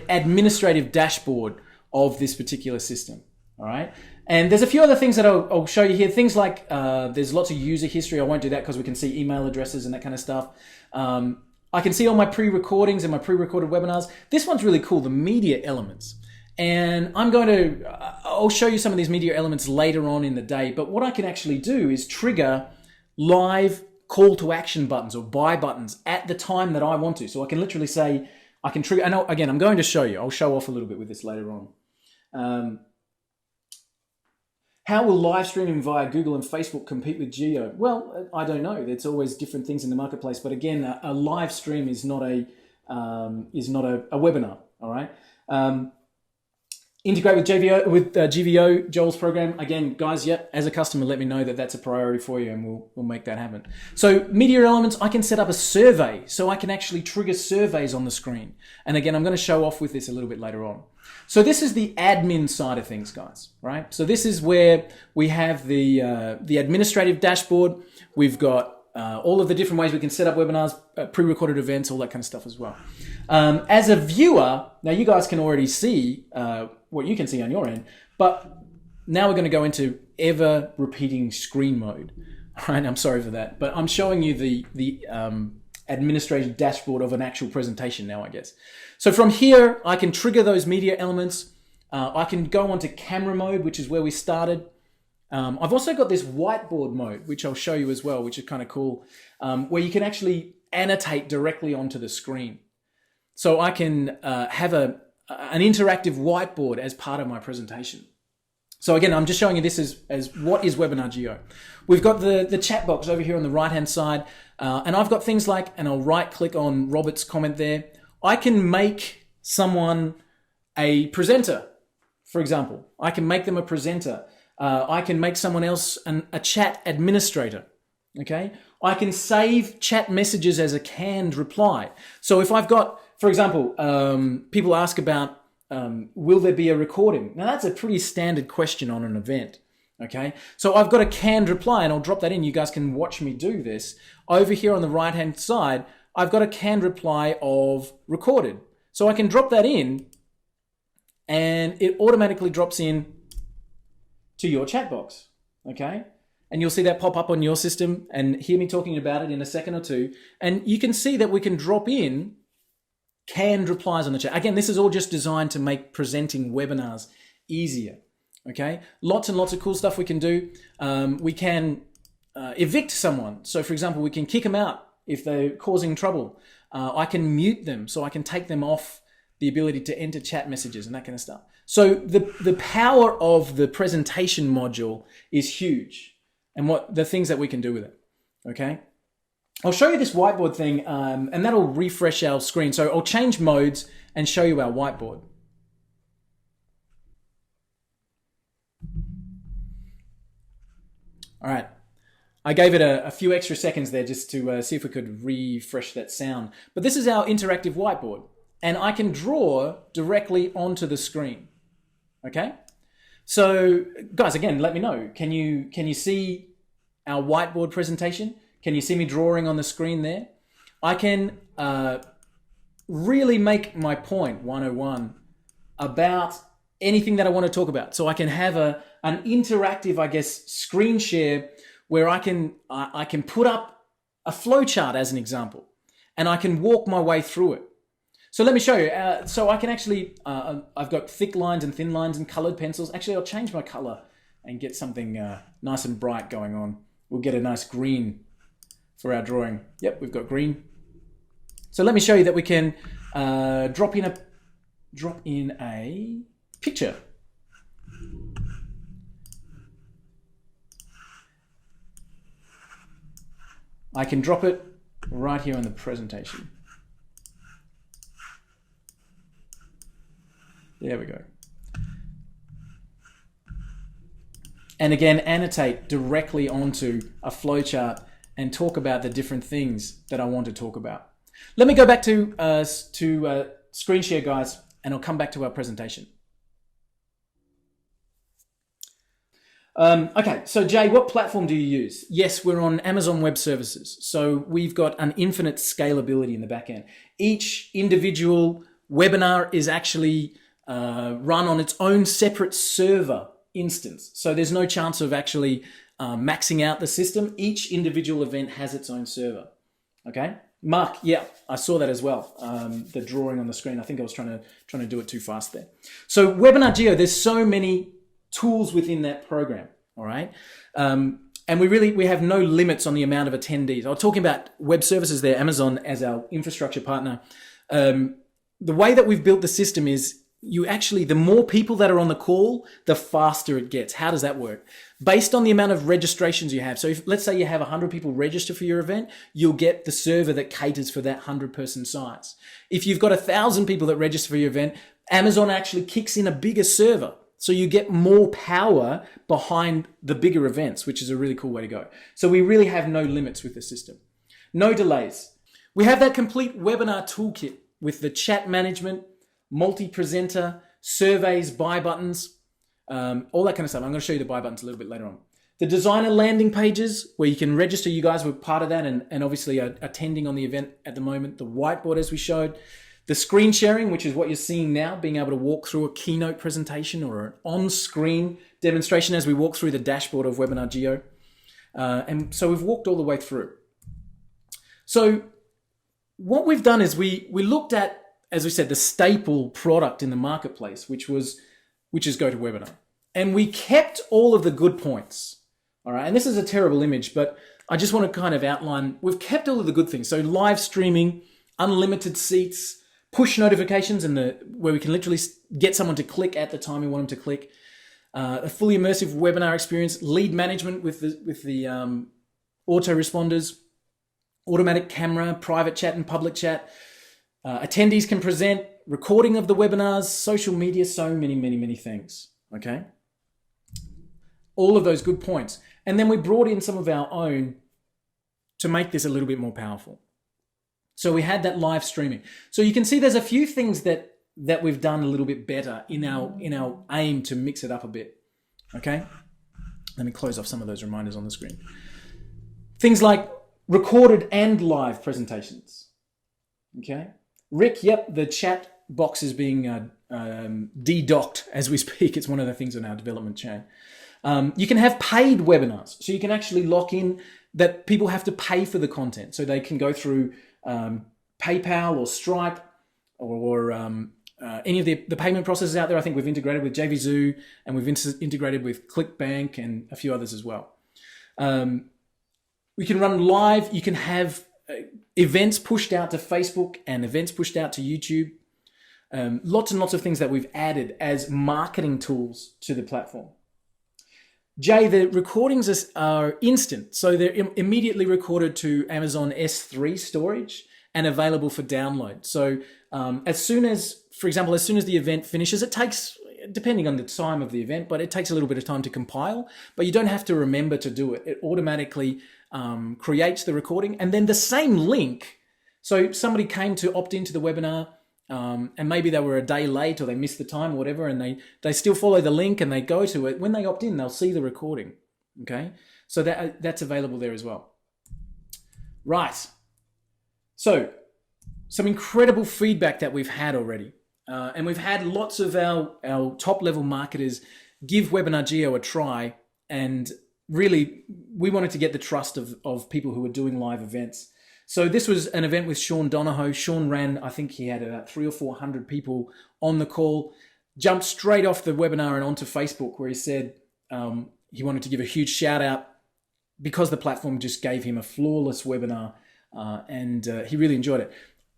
administrative dashboard of this particular system. All right. And there's a few other things that I'll show you here. Things like there's lots of user history. I won't do that because we can see email addresses and that kind of stuff. I can see all my pre-recordings and my pre-recorded webinars. This one's really cool, the media elements. And I'll show you some of these media elements later on in the day. But what I can actually do is trigger live call to action buttons or buy buttons at the time that I want to. So I can literally say, I can trigger, and again, I'm going to show you. I'll show off a little bit with this later on. How will live streaming via Google and Facebook compete with Geo? Well, I don't know. There's always different things in the marketplace. But again, a live stream is not a webinar. All right. Integrate with GVO, Joel's program. Again, guys, as a customer, let me know that that's a priority for you, and we'll make that happen. So media elements, I can set up a survey, so I can actually trigger surveys on the screen. And again, I'm going to show off with this a little bit later on. So this is the admin side of things, guys, right? So this is where we have the administrative dashboard. We've got all of the different ways we can set up webinars, pre-recorded events, all that kind of stuff as well. As a viewer, now you guys can already see what you can see on your end, but now we're going to go into ever repeating screen mode. All right, I'm sorry for that, but I'm showing you the administrative dashboard of an actual presentation now, I guess. So from here, I can trigger those media elements. I can go onto camera mode, which is where we started. I've also got this whiteboard mode, which I'll show you as well, which is kind of cool, where you can actually annotate directly onto the screen. So I can have an interactive whiteboard as part of my presentation. So again, I'm just showing you this as what is Webinar Geo. We've got the chat box over here on the right-hand side, and I've got things like, and I'll right-click on Robert's comment there, I can make someone a presenter, for example. I can make them a presenter. I can make someone else a chat administrator, okay? I can save chat messages as a canned reply. So if I've got, for example, people ask about, will there be a recording? Now that's a pretty standard question on an event, okay? So I've got a canned reply, and I'll drop that in. You guys can watch me do this. Over here on the right-hand side, I've got a canned reply of recorded. So I can drop that in, and it automatically drops in to your chat box, okay? And you'll see that pop up on your system and hear me talking about it in a second or two. And you can see that we can drop in canned replies on the chat. Again, this is all just designed to make presenting webinars easier, okay? Lots and lots of cool stuff we can do. We can evict someone. So for example, we can kick them out if they're causing trouble. I can mute them, so I can take them off the ability to enter chat messages and that kind of stuff. So the power of the presentation module is huge, and what the things that we can do with it. Okay, I'll show you this whiteboard thing, and that'll refresh our screen. So I'll change modes and show you our whiteboard. All right. I gave it a few extra seconds there just to see if we could refresh that sound. But this is our interactive whiteboard, and I can draw directly onto the screen. Okay? So, guys, again, let me know. Can you see our whiteboard presentation? Can you see me drawing on the screen there? I can really make my point 101 about anything that I want to talk about. So I can have an interactive, I guess, screen share where I can put up a flowchart as an example, and I can walk my way through it. So let me show you. So I can actually, I've got thick lines and thin lines and colored pencils. Actually, I'll change my color and get something nice and bright going on. We'll get a nice green for our drawing. Yep, we've got green. So let me show you that we can drop in a picture. I can drop it right here on the presentation. There we go. And again, annotate directly onto a flowchart and talk about the different things that I want to talk about. Let me go back to screen share, guys, and I'll come back to our presentation. Okay, so Jay, what platform do you use? Yes, we're on Amazon Web Services. So we've got an infinite scalability in the back end. Each individual webinar is actually run on its own separate server instance. So there's no chance of actually maxing out the system. Each individual event has its own server. Okay, Mark, yeah, I saw that as well. The drawing on the screen. I think I was trying to do it too fast there. So Webinar Geo, there's so many tools within that program. All right, and we have no limits on the amount of attendees. I was talking about web services there, Amazon as our infrastructure partner. The way that we've built the system is the more people that are on the call, the faster it gets. How does that work? Based on the amount of registrations you have. So if, let's say you have 100 people register for your event, you'll get the server that caters for that 100-person size. If you've got 1,000 people that register for your event, Amazon actually kicks in a bigger server. So you get more power behind the bigger events, which is a really cool way to go. So we really have no limits with the system. No delays. We have that complete webinar toolkit with the chat management, multi-presenter, surveys, buy buttons, all that kind of stuff. I'm going to show you the buy buttons a little bit later on. The designer landing pages where you can register. You guys were part of that and obviously are attending on the event at the moment. The whiteboard as we showed. The screen sharing, which is what you're seeing now, being able to walk through a keynote presentation or an on-screen demonstration as we walk through the dashboard of Webinar Geo. And so we've walked all the way through. So what we've done is we looked at, as we said, the staple product in the marketplace, which is GoToWebinar. And we kept all of the good points. All right, and this is a terrible image, but I just want to kind of outline, we've kept all of the good things. So live streaming, unlimited seats, push notifications where we can literally get someone to click at the time we want them to click. A fully immersive webinar experience, lead management with the autoresponders, automatic camera, private chat and public chat. Attendees can present, recording of the webinars, social media, so many things. Okay, all of those good points, and then we brought in some of our own to make this a little bit more powerful. So we had that live streaming. So you can see there's a few things that we've done a little bit better in our aim to mix it up a bit. Okay? Let me close off some of those reminders on the screen. Things like recorded and live presentations. Okay? Rick, yep, the chat box is being de-docked as we speak. It's one of the things on our development chain. You can have paid webinars. So you can actually lock in that people have to pay for the content. So they can go through PayPal or Stripe or any of the payment processes out there. I think we've integrated with JVZoo and we've integrated with ClickBank and a few others as well. We can run live. You can have events pushed out to Facebook and events pushed out to YouTube. Lots and lots of things that we've added as marketing tools to the platform. Jay, the recordings are instant. So they're immediately recorded to Amazon S3 storage and available for download. So as soon as the event finishes, it takes, depending on the time of the event, but it takes a little bit of time to compile, but you don't have to remember to do it. It automatically creates the recording, and then the same link. So somebody came to opt into the webinar, and maybe they were a day late or they missed the time or whatever, and they still follow the link and they go to it. When they opt in, they'll see the recording. Okay, so that's available there as well. Right. So some incredible feedback that we've had already. And we've had lots of our top level marketers give Webinar Geo a try, and really we wanted to get the trust of people who are doing live events. So this was an event with Sean Donahoe. Sean ran, I think he had about 300 or 400 people on the call, jumped straight off the webinar and onto Facebook, where he said he wanted to give a huge shout out because the platform just gave him a flawless webinar, and he really enjoyed it.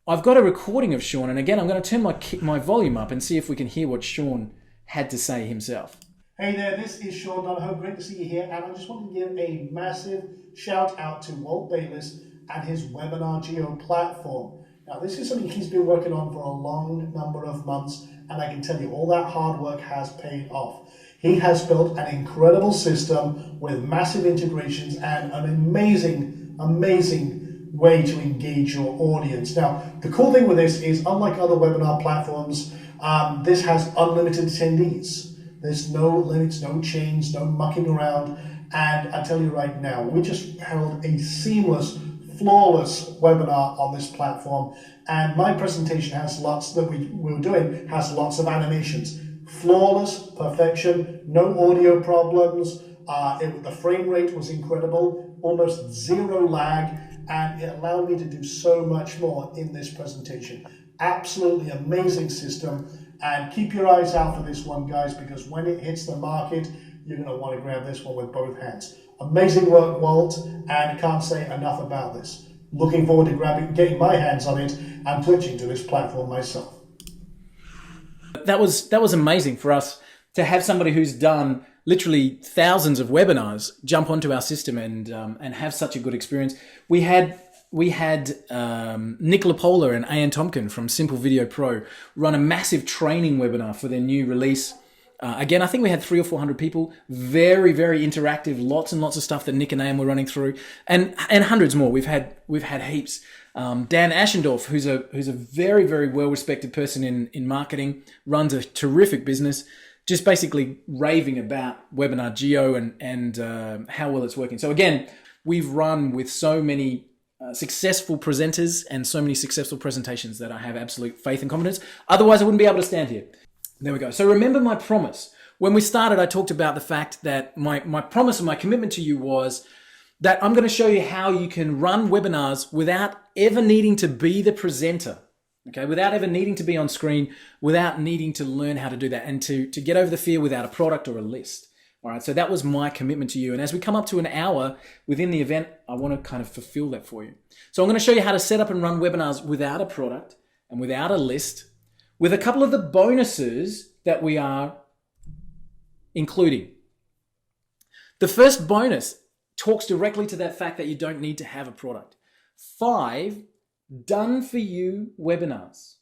I've got a recording of Sean, and again, I'm going to turn my volume up and see if we can hear what Sean had to say himself. Hey there, this is Sean Donahoe. Great to see you here, and I just want to give a massive shout out to Walt Bayliss and his Webinar Geo platform. Now, this is something he's been working on for a long number of months, and I can tell you all that hard work has paid off. He has built an incredible system with massive integrations and an amazing way to engage your audience. Now, the cool thing with this is, unlike other webinar platforms, this has unlimited attendees. There's no limits, no chains, no mucking around. And I tell you right now, we just held a seamless, flawless webinar on this platform. And my presentation has lots of animations. Flawless, perfection, no audio problems. The frame rate was incredible, almost zero lag. And it allowed me to do so much more in this presentation. Absolutely amazing system. And keep your eyes out for this one, guys, because when it hits the market, you're going to want to grab this one with both hands. Amazing work, Walt, and can't say enough about this. Looking forward to getting my hands on it and switching to this platform myself. That was amazing for us to have somebody who's done literally thousands of webinars jump onto our system and have such a good experience. We had Nick Lapola and Ian Tompkin from Simple Video Pro run a massive training webinar for their new release. Again, I think we had 300 or 400 people. Very, very interactive. Lots and lots of stuff that Nick and Ian were running through, and hundreds more. We've had heaps. Dan Ashendorf, who's a very, very well respected person in marketing, runs a terrific business, just basically raving about Webinar Geo and how well it's working. So again, we've run with so many successful presenters and so many successful presentations that I have absolute faith and confidence. Otherwise, I wouldn't be able to stand here. There we go. So remember my promise. When we started, I talked about the fact that my promise and my commitment to you was that I'm going to show you how you can run webinars without ever needing to be the presenter. Okay, without ever needing to be on screen, without needing to learn how to do that, and to get over the fear without a product or a list. All right, so that was my commitment to you. And as we come up to an hour within the event, I want to kind of fulfill that for you. So I'm going to show you how to set up and run webinars without a product and without a list, with a couple of the bonuses that we are including. The first bonus talks directly to that fact that you don't need to have a product. 5 done-for-you webinars.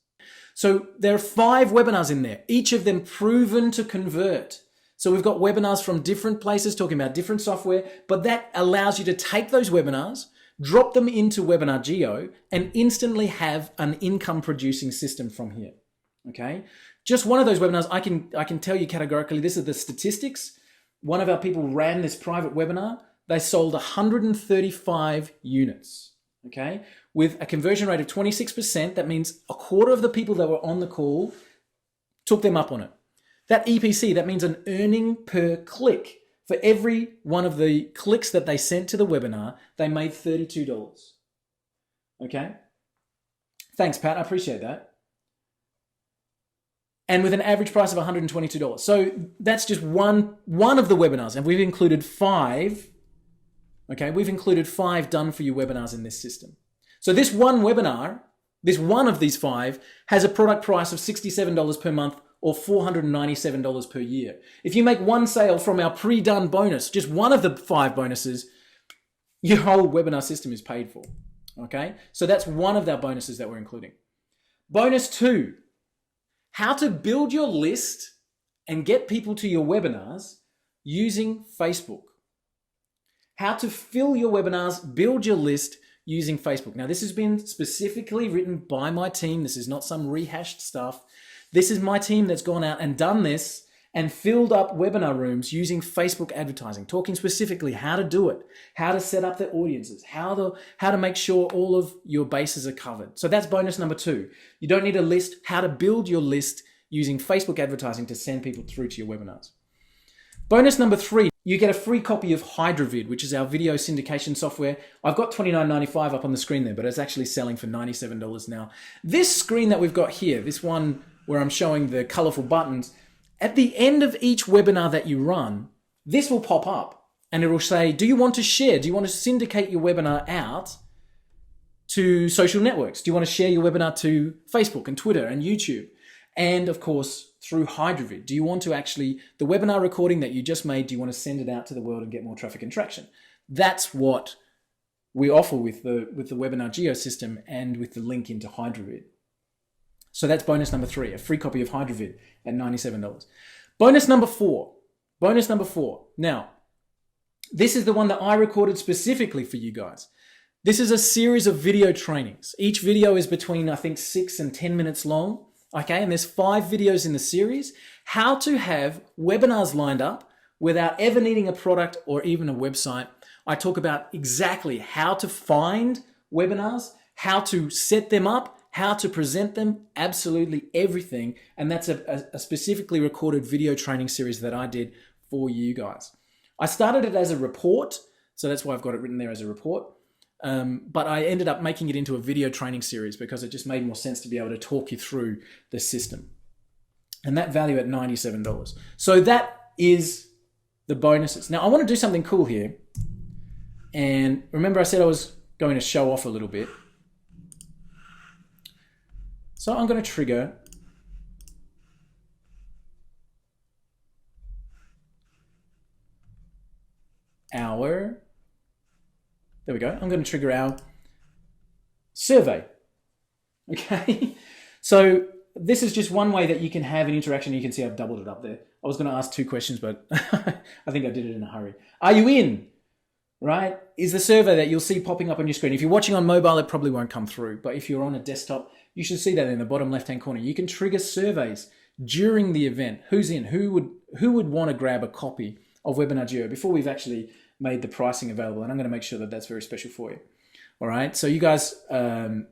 So there are 5 webinars in there, each of them proven to convert. So we've got webinars from different places talking about different software, but that allows you to take those webinars, drop them into Webinar Geo, and instantly have an income-producing system from here. Okay? Just one of those webinars, I can tell you categorically, this is the statistics. One of our people ran this private webinar. They sold 135 units. Okay? With a conversion rate of 26%, that means a quarter of the people that were on the call took them up on it. That EPC, that means an earning per click. For every one of the clicks that they sent to the webinar, they made $32. Okay? Thanks, Pat. I appreciate that. And with an average price of $122. So that's just one of the webinars. And we've included 5. Okay, we've included 5 done-for-you webinars in this system. So this one webinar This one of these 5 has a product price of $67 per month or $497 per year. If you make one sale from our pre-done bonus, just one of the 5 bonuses, your whole webinar system is paid for. Okay? So that's one of our bonuses that we're including. Bonus 2, how to build your list and get people to your webinars using Facebook. How to fill your webinars, build your list using Facebook. Now, this has been specifically written by my team. This is not some rehashed stuff. This is my team that's gone out and done this and filled up webinar rooms using Facebook advertising, talking specifically how to do it, how to set up the audiences, how to make sure all of your bases are covered. So that's bonus number 2. You don't need a list, how to build your list using Facebook advertising to send people through to your webinars. Bonus number 3, you get a free copy of HydroVid, which is our video syndication software. I've got $29.95 up on the screen there, but it's actually selling for $97 now. This screen that we've got here, this one where I'm showing the colorful buttons, at the end of each webinar that you run, this will pop up and it will say, do you want to share? Do you want to syndicate your webinar out to social networks? Do you want to share your webinar to Facebook and Twitter and YouTube? And of course, through HydroVid, do you want to actually, the webinar recording that you just made, do you want to send it out to the world and get more traffic and traction? That's what we offer with the Webinar Geo system and with the link into HydroVid. So that's bonus number 3, a free copy of HydroVid at $97. Bonus number 4. Now, this is the one that I recorded specifically for you guys. This is a series of video trainings. Each video is between, I think, 6 and 10 minutes long. Okay, and there's 5 videos in the series. How to have webinars lined up without ever needing a product or even a website. I talk about exactly how to find webinars, how to set them up, how to present them, absolutely everything. And that's a specifically recorded video training series that I did for you guys. I started it as a report, so that's why I've got it written there as a report. But I ended up making it into a video training series because it just made more sense to be able to talk you through the system. And that value at $97. So that is the bonuses. Now I want to do something cool here. And remember I said I was going to show off a little bit. So I'm going to trigger our, there we go. I'm going to trigger our survey. Okay. So this is just one way that you can have an interaction. You can see I've doubled it up there. I was going to ask 2 questions, but I think I did it in a hurry. Are you in? Right? Is the survey that you'll see popping up on your screen. If you're watching on mobile, it probably won't come through. But if you're on a desktop, you should see that in the bottom left-hand corner. You can trigger surveys during the event. Who's in? Who would want to grab a copy of Webinar Geo before we've actually made the pricing available? And I'm going to make sure that that's very special for you. All right. So you guys, I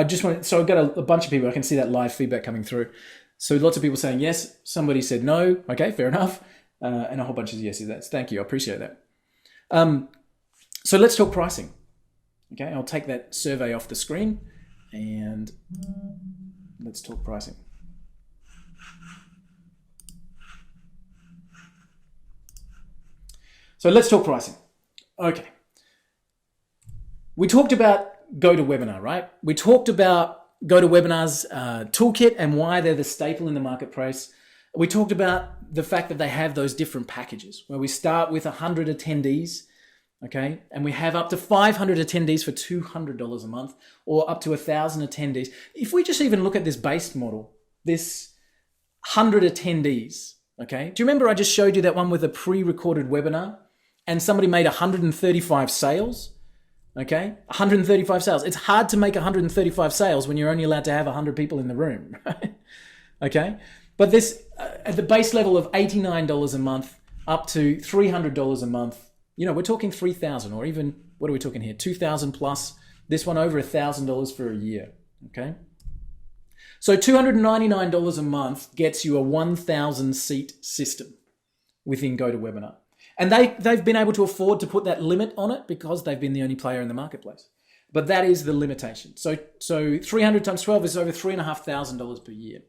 just want. So I've got a bunch of people. I can see that live feedback coming through. So lots of people saying yes. Somebody said no. Okay, fair enough. And a whole bunch of yeses. That's thank you. I appreciate that. So let's talk pricing. Okay, I'll take that survey off the screen and let's talk pricing. So let's talk pricing. Okay. We talked about GoToWebinar, right? We talked about GoToWebinar's toolkit and why they're the staple in the marketplace. We talked about the fact that they have those different packages where we start with 100 attendees, okay? And we have up to 500 attendees for $200 a month or up to 1,000 attendees. If we just even look at this base model, this 100 attendees, okay? Do you remember I just showed you that one with a pre-recorded webinar and somebody made 135 sales, okay? 135 sales. It's hard to make 135 sales when you're only allowed to have 100 people in the room, right? Okay? But this, at the base level of $89 a month up to $300 a month, you know, we're talking 3,000 or even, what are we talking here? 2,000 plus, this one over $1,000 for a year, okay? So $299 a month gets you a 1,000 seat system within GoToWebinar. And they've been able to afford to put that limit on it because they've been the only player in the marketplace. But that is the limitation. So 300 times 12 is over $3,500 per year.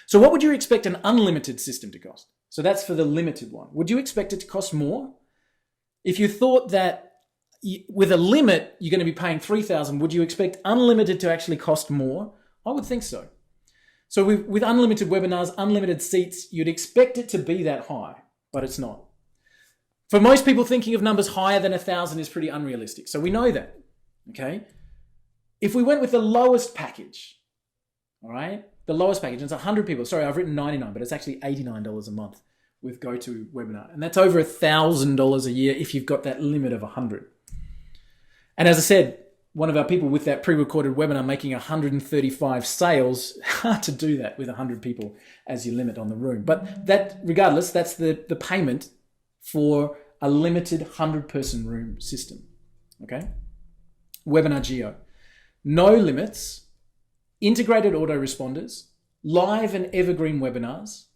So what would you expect an unlimited system to cost? So that's for the limited one. Would you expect it to cost more? If you thought that with a limit, you're going to be paying $3,000. Would you expect unlimited to actually cost more? I would think so. So with unlimited webinars, unlimited seats, you'd expect it to be that high, but it's not. For most people, thinking of numbers higher than 1,000 is pretty unrealistic. So we know that, okay? If we went with the lowest package, all right? The lowest package, it's 100 people. Sorry, I've written 99, but it's actually $89 a month with GoToWebinar. And that's over $1,000 a year if you've got that limit of 100. And as I said, one of our people with that pre-recorded webinar making 135 sales, hard to do that with 100 people as your limit on the room. But that, regardless, that's the payment for a limited 100-person room system, okay? Webinar Geo. No limits, integrated autoresponders, live and evergreen webinars,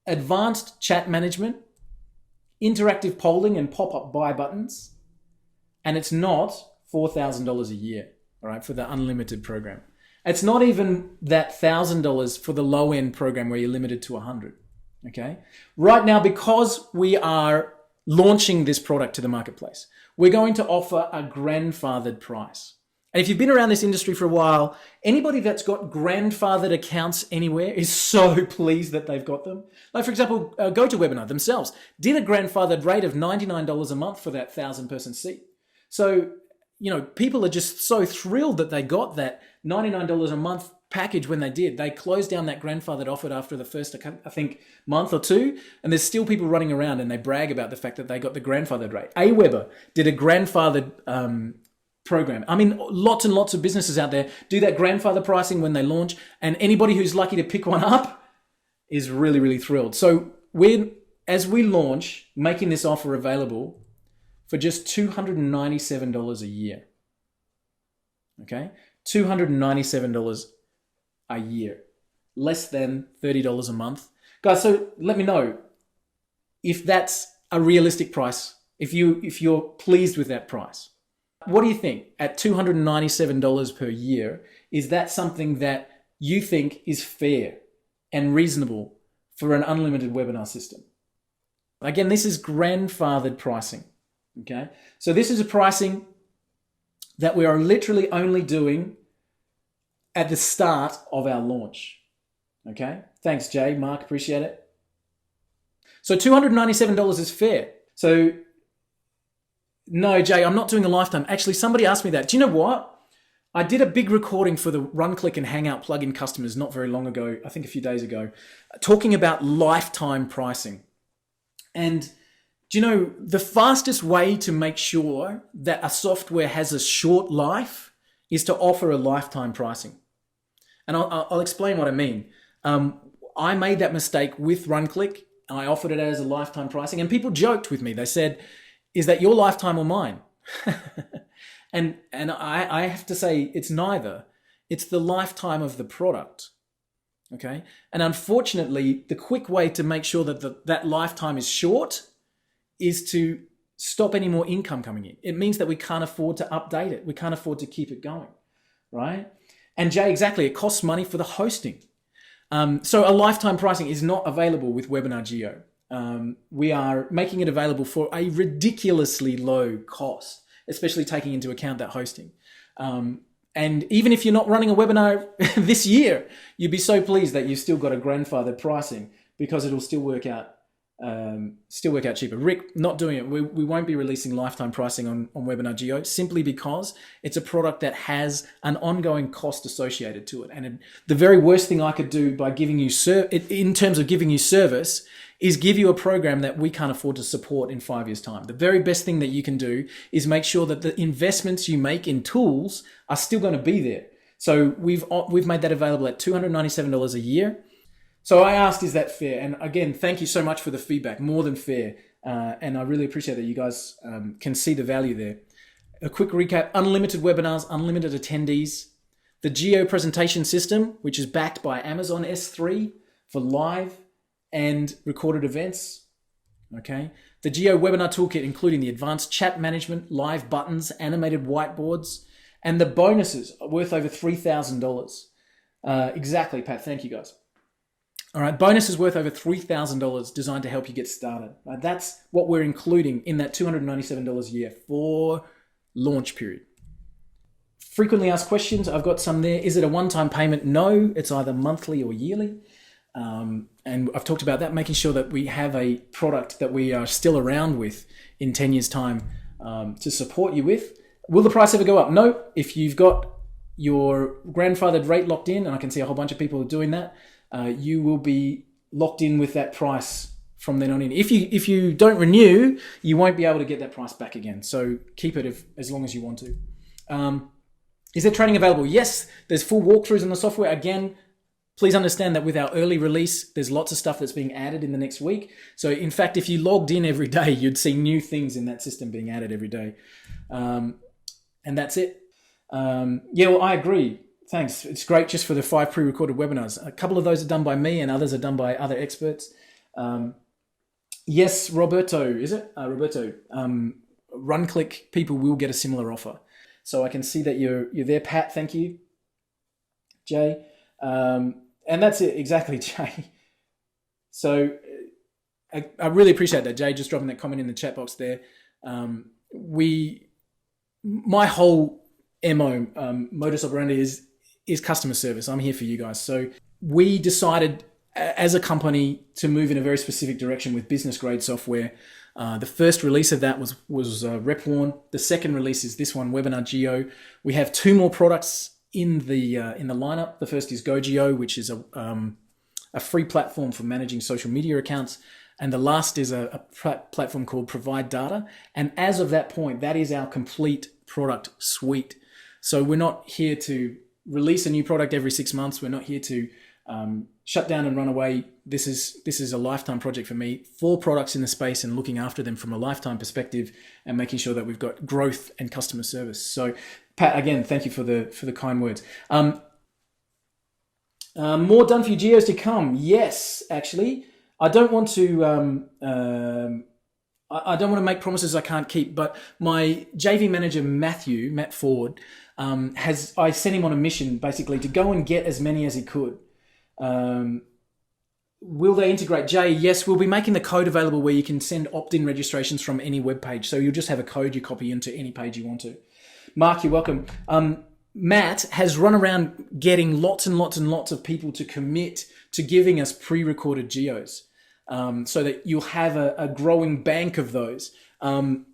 advanced chat management, interactive polling and pop-up buy buttons, and it's not $4,000 a year, all right, for the unlimited program. It's not even that $1,000 for the low-end program where you're limited to 100, okay? Right now, because we are launching this product to the marketplace, we're going to offer a grandfathered price. And if you've been around this industry for a while, anybody that's got grandfathered accounts anywhere is so pleased that they've got them. Like, for example, GoToWebinar themselves did a grandfathered rate of $99 a month for that 1,000-person seat. So, you know, people are just so thrilled that they got that $99 a month package when they did. They closed down that grandfathered offer after the first, I think, month or two, and there's still people running around and they brag about the fact that they got the grandfathered rate. Aweber did a grandfathered program. I mean, lots and lots of businesses out there do that grandfather pricing when they launch, and anybody who's lucky to pick one up is really, really thrilled. So as we launch, making this offer available for just $297 a year. Okay? $297 a year. Less than $30 a month. Guys, so let me know if that's a realistic price, if you're pleased with that price. What do you think? At $297 per year, is that something that you think is fair and reasonable for an unlimited webinar system? Again, this is grandfathered pricing. Okay, so this is a pricing that we are literally only doing at the start of our launch. Okay, thanks, Jay, Mark, appreciate it. So $297 is fair. So no, Jay, I'm not doing a lifetime. Actually, somebody asked me that. Do you know what? I did a big recording for the RunClick and Hangout plugin customers not very long ago, I think a few days ago, talking about lifetime pricing. And do you know, the fastest way to make sure that a software has a short life is to offer a lifetime pricing. And I'll explain what I mean. I made that mistake with RunClick. I offered it as a lifetime pricing, and people joked with me. They said, is that your lifetime or mine? and I have to say it's neither. It's the lifetime of the product. Okay? And unfortunately, the quick way to make sure that that lifetime is short is to stop any more income coming in. It means that we can't afford to update it. We can't afford to keep it going, right? And Jay, exactly, it costs money for the hosting. So a lifetime pricing is not available with Webinar Geo. We are making it available for a ridiculously low cost, especially taking into account that hosting. And even if you're not running a webinar this year, you'd be so pleased that you've still got a grandfathered pricing because it'll still work out cheaper. Rick, not doing it. We won't be releasing lifetime pricing on Webinar Geo simply because it's a product that has an ongoing cost associated to it. And the very worst thing I could do by giving you in terms of giving you service is give you a program that we can't afford to support in 5 years' time. The very best thing that you can do is make sure that the investments you make in tools are still going to be there. So we've made that available at $297 a year. So I asked, is that fair? And again, thank you so much for the feedback, more than fair. And I really appreciate that you guys can see the value there. A quick recap, unlimited webinars, unlimited attendees, the Geo presentation system, which is backed by Amazon S3 for live and recorded events. Okay. The Geo webinar toolkit, including the advanced chat management, live buttons, animated whiteboards, and the bonuses worth over $3,000. Exactly, Pat. Thank you, guys. All right, bonuses worth over $3,000 designed to help you get started. Right? That's what we're including in that $297 a year for launch period. Frequently asked questions, I've got some there. Is it a one-time payment? No, it's either monthly or yearly. And I've talked about that, making sure that we have a product that we are still around with in 10 years' time to support you with. Will the price ever go up? No. If you've got your grandfathered rate locked in, and I can see a whole bunch of people are doing that, you will be locked in with that price from then on in. If you don't renew, you won't be able to get that price back again. So keep it as long as you want to. Is there training available? Yes, there's full walkthroughs on the software. Again, please understand that with our early release, there's lots of stuff that's being added in the next week. So in fact, if you logged in every day, you'd see new things in that system being added every day. And that's it. Yeah, well, I agree. Thanks. It's great just for the 5 pre-recorded webinars. A couple of those are done by me and others are done by other experts. Yes, Roberto, is it? Roberto, RunClick people will get a similar offer. So I can see that you're there, Pat. Thank you, Jay. And that's it, exactly, Jay. So I really appreciate that, Jay, just dropping that comment in the chat box there. My whole MO, modus operandi is customer service. I'm here for you guys. So we decided as a company to move in a very specific direction with business grade software. The first release of that was RepWarn. The second release is this one, Webinar Geo. We have 2 more products in the lineup. The first is GoGeo, which is a free platform for managing social media accounts. And the last is a platform called Provide Data. And as of that point, that is our complete product suite. So we're not here to release a new product every 6 months. We're not here to shut down and run away. This is a lifetime project for me. 4 products in the space and looking after them from a lifetime perspective and making sure that we've got growth and customer service. So Pat, again, thank you for the kind words. More done for you geos to come. Yes, actually, I don't want to. I don't want to make promises I can't keep. But my JV manager Matt Ford, I sent him on a mission basically to go and get as many as he could. Will they integrate? Jay, yes, we'll be making the code available where you can send opt-in registrations from any web page. So you'll just have a code you copy into any page you want to. Mark, you're welcome. Matt has run around getting lots and lots and lots of people to commit to giving us pre-recorded geos, so that you'll have a growing bank of those.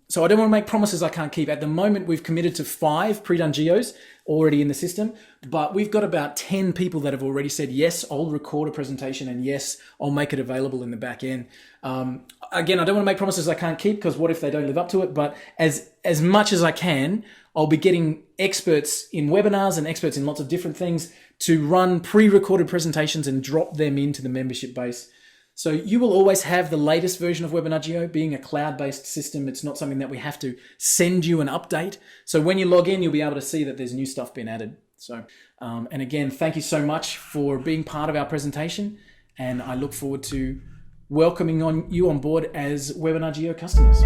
So I don't want to make promises I can't keep. At the moment, we've committed to 5 pre-done geos already in the system, but we've got about 10 people that have already said, yes, I'll record a presentation and yes, I'll make it available in the back end. Again, I don't want to make promises I can't keep because what if they don't live up to it? But as much as I can, I'll be getting experts in webinars and experts in lots of different things to run pre-recorded presentations and drop them into the membership base. So you will always have the latest version of Webinar Geo. Being a cloud-based system, it's not something that we have to send you an update. So when you log in, you'll be able to see that there's new stuff being added. So, and again, thank you so much for being part of our presentation. And I look forward to welcoming you on board as Webinar Geo customers.